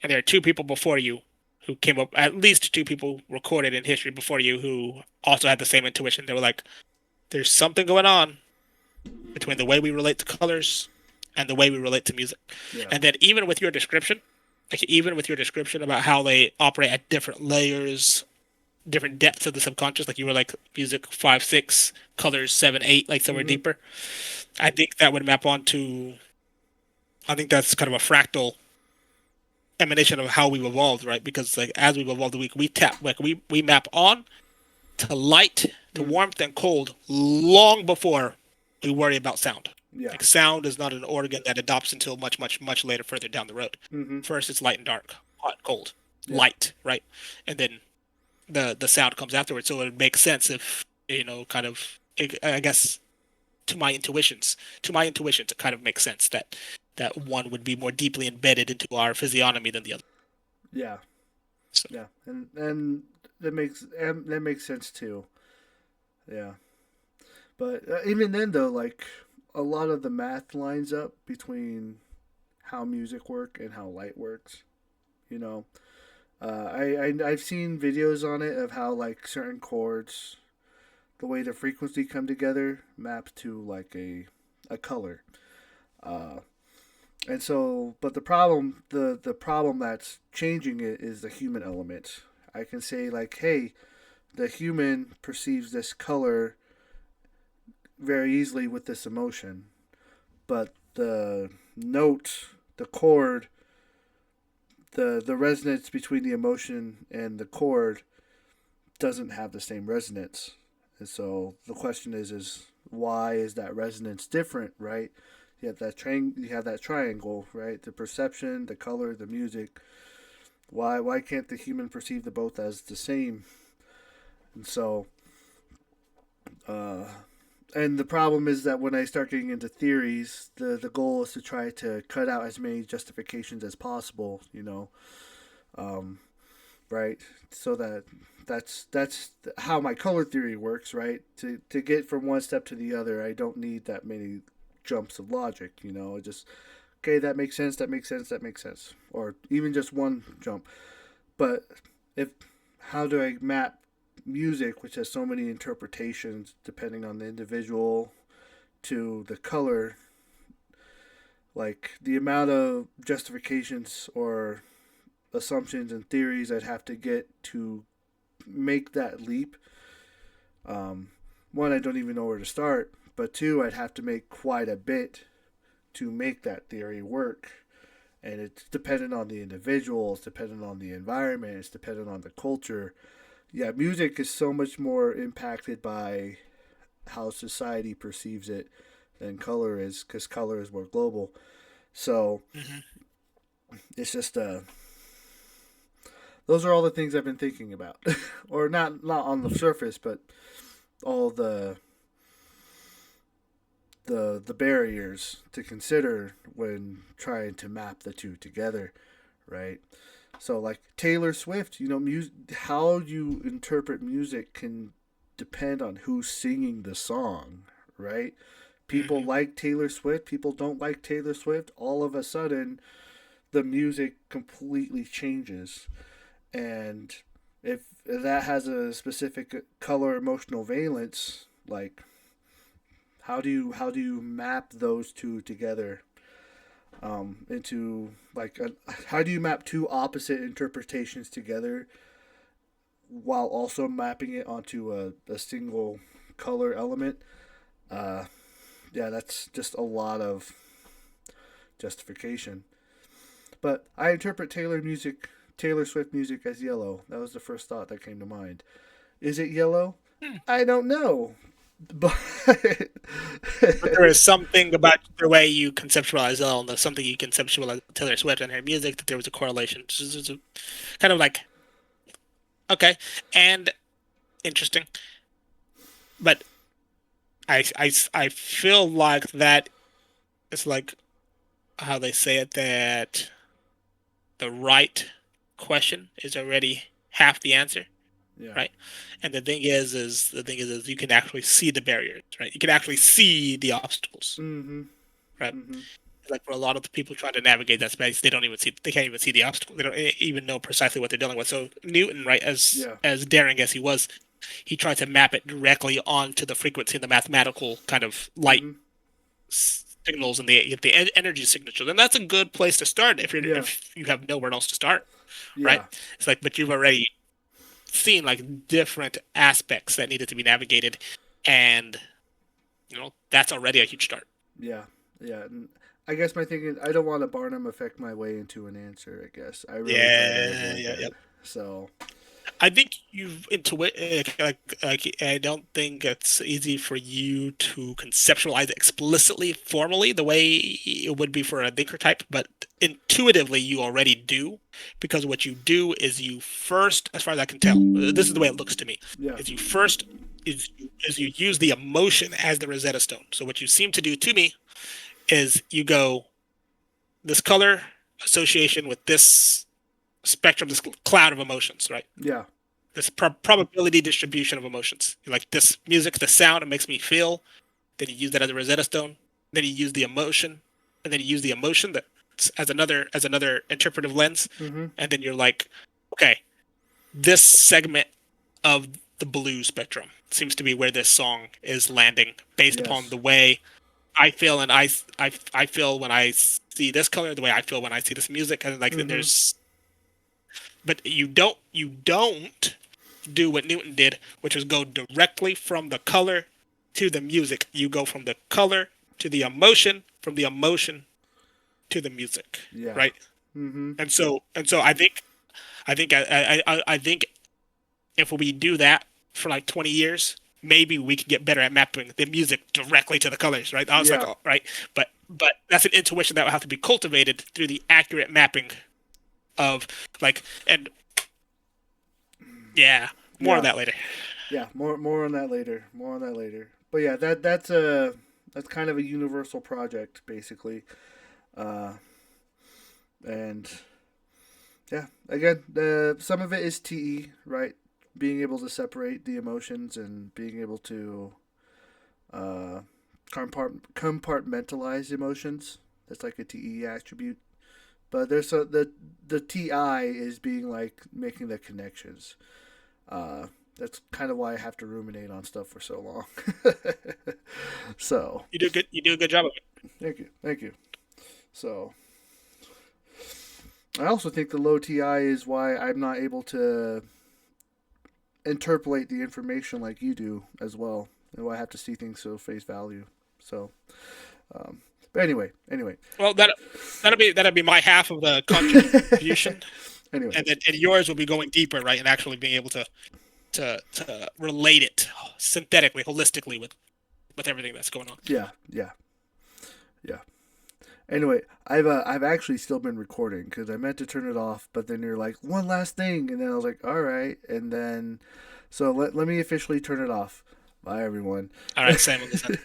and there are two people before you who came up, at least two people recorded in history before you who also had the same intuition. They were like, "There's something going on between the way we relate to colors and the way we relate to music," yeah. and then even with your description, like even with your description about how they operate at different layers, different depths of the subconscious, like you were like music 5, 6, colors 7, 8, like somewhere Mm-hmm. deeper. I think that would map onto. I think that's kind of a fractal emanation of how we've evolved, right? Because like as we've evolved, we tap like we map on to light, to Mm-hmm. warmth and cold long before we worry about sound. Yeah. Like sound is not an organ that adopts until much later, further down the road. Mm-hmm. First, it's light and dark, hot, cold, Yeah. light, right? And then the sound comes afterwards. So it makes sense if kind of. I guess to my intuitions, it kind of makes sense that one would be more deeply embedded into our physiognomy than the other. Yeah. So Yeah. And that makes sense too. Yeah. But even then, though, like a lot of the math lines up between how music work and how light works. You know, I've seen videos on it of how like certain chords, the way the frequency come together, map to like a color. Uh, and so, but the problem that's changing it is the human element. I can say like, hey, the human perceives this color very easily with this emotion, but the note, the chord, the resonance between the emotion and the chord doesn't have the same resonance. And so the question is why is that resonance different, right? You have that triangle, right? The perception, the color, the music. Why can't the human perceive the both as the same? And so uh, and the problem is that when I start getting into theories, the goal is to try to cut out as many justifications as possible, um, right? So that's how my color theory works, right? To get from one step to the other, I don't need that many jumps of logic, It just okay, that makes sense, that makes sense, that makes sense, or even just one jump. But if how do I map music, which has so many interpretations depending on the individual, to the color, like the amount of justifications or assumptions and theories I'd have to get to make that leap. Um, One, I don't even know where to start, but two, I'd have to make quite a bit to make that theory work. And it's dependent on the individual, it's dependent on the environment, it's dependent on the culture. Yeah, music is so much more impacted by how society perceives it than color is, because color is more global. So Hmm. it's just those are all the things I've been thinking about, or not on the surface, but all the barriers to consider when trying to map the two together, right? So like Taylor Swift, how you interpret music can depend on who's singing the song, right? People Hmm. like Taylor Swift, people don't like Taylor Swift. All of a sudden, the music completely changes. And if that has a specific color emotional valence, like how do you map those two together into like how do you map two opposite interpretations together while also mapping it onto a single color element? Uh, yeah, that's just a lot of justification. But I interpret Taylor Swift music as yellow. That was the first thought that came to mind. Is it yellow? I don't know, but But there is something about the way you conceptualize all, and there's something you conceptualize Taylor Swift and her music that there was a correlation. Just kind of like, okay, and interesting. But I feel like that is like how they say it, that the right question is already half the answer, yeah. right? And is you can actually see the barriers, right? You can actually see the obstacles, Mm-hmm. right? Mm-hmm. Like for a lot of the people trying to navigate that space, they can't even see the obstacle. They don't even know precisely what they're dealing with. So Newton, right, Yeah. as daring as he was, he tried to map it directly onto the frequency and the mathematical kind of light Mm-hmm. signals and the energy signatures. And that's a good place to start Yeah. if you have nowhere else to start, right? Yeah. It's like, but you've already seen like different aspects that needed to be navigated, and that's already a huge start. Yeah. Yeah. And I guess my thing is I don't want to Barnum affect my way into an answer. I guess I really try to Yeah, avoid yeah, yeah. that. So I think you've intuit like I don't think it's easy for you to conceptualize explicitly, formally, the way it would be for a thinker type, but intuitively you already do, because what you do is you first, as far as I can tell, this is the way it looks to me, yeah. is you first is you use the emotion as the Rosetta Stone. So what you seem to do to me is you go this color association with this spectrum, this cloud of emotions, right? Yeah. This probability distribution of emotions. Like this music, the sound, it makes me feel. Then you use that as a Rosetta Stone. Then you use the emotion, and then you use the emotion that as another interpretive lens. Mm-hmm. And then you're like, okay, this segment of the blue spectrum seems to be where this song is landing, based upon Yes. the way I feel, and I feel when I see this color, the way I feel when I see this music, and like then Mm-hmm. there's, but you don't do what Newton did, which was go directly from the color to the music. You go from the color to the emotion, from the emotion to the music, Yeah. right? Mm-hmm. And so I think I think if we do that for like 20 years, maybe we can get better at mapping the music directly to the colors, right? I was like, Yeah, oh, right, but that's an intuition that will have to be cultivated through the accurate mapping of like, and yeah, more on yeah, that later. yeah. More on that later. More on that later. But yeah, that's kind of a universal project basically. Uh, and yeah, again, some of it is TE, right? Being able to separate the emotions and being able to uh, compartmentalize emotions. That's like a TE attribute. But the TI is being like making the connections. That's kind of why I have to ruminate on stuff for so long. So You do good. You do a good job of it. thank you, thank you. So I also think the low TI is why I'm not able to interpolate the information like you do as well, and why I have to see things so face value. So, but anyway, Well, that'll be my half of the contribution, anyway. and yours will be going deeper, right, and actually being able to relate it synthetically, holistically with everything that's going on. Yeah, yeah, yeah. Anyway, I've actually still been recording because I meant to turn it off, but then you're like one last thing, and then I was like, all right, and then so let me officially turn it off. Bye, everyone. All right, Sam on this end.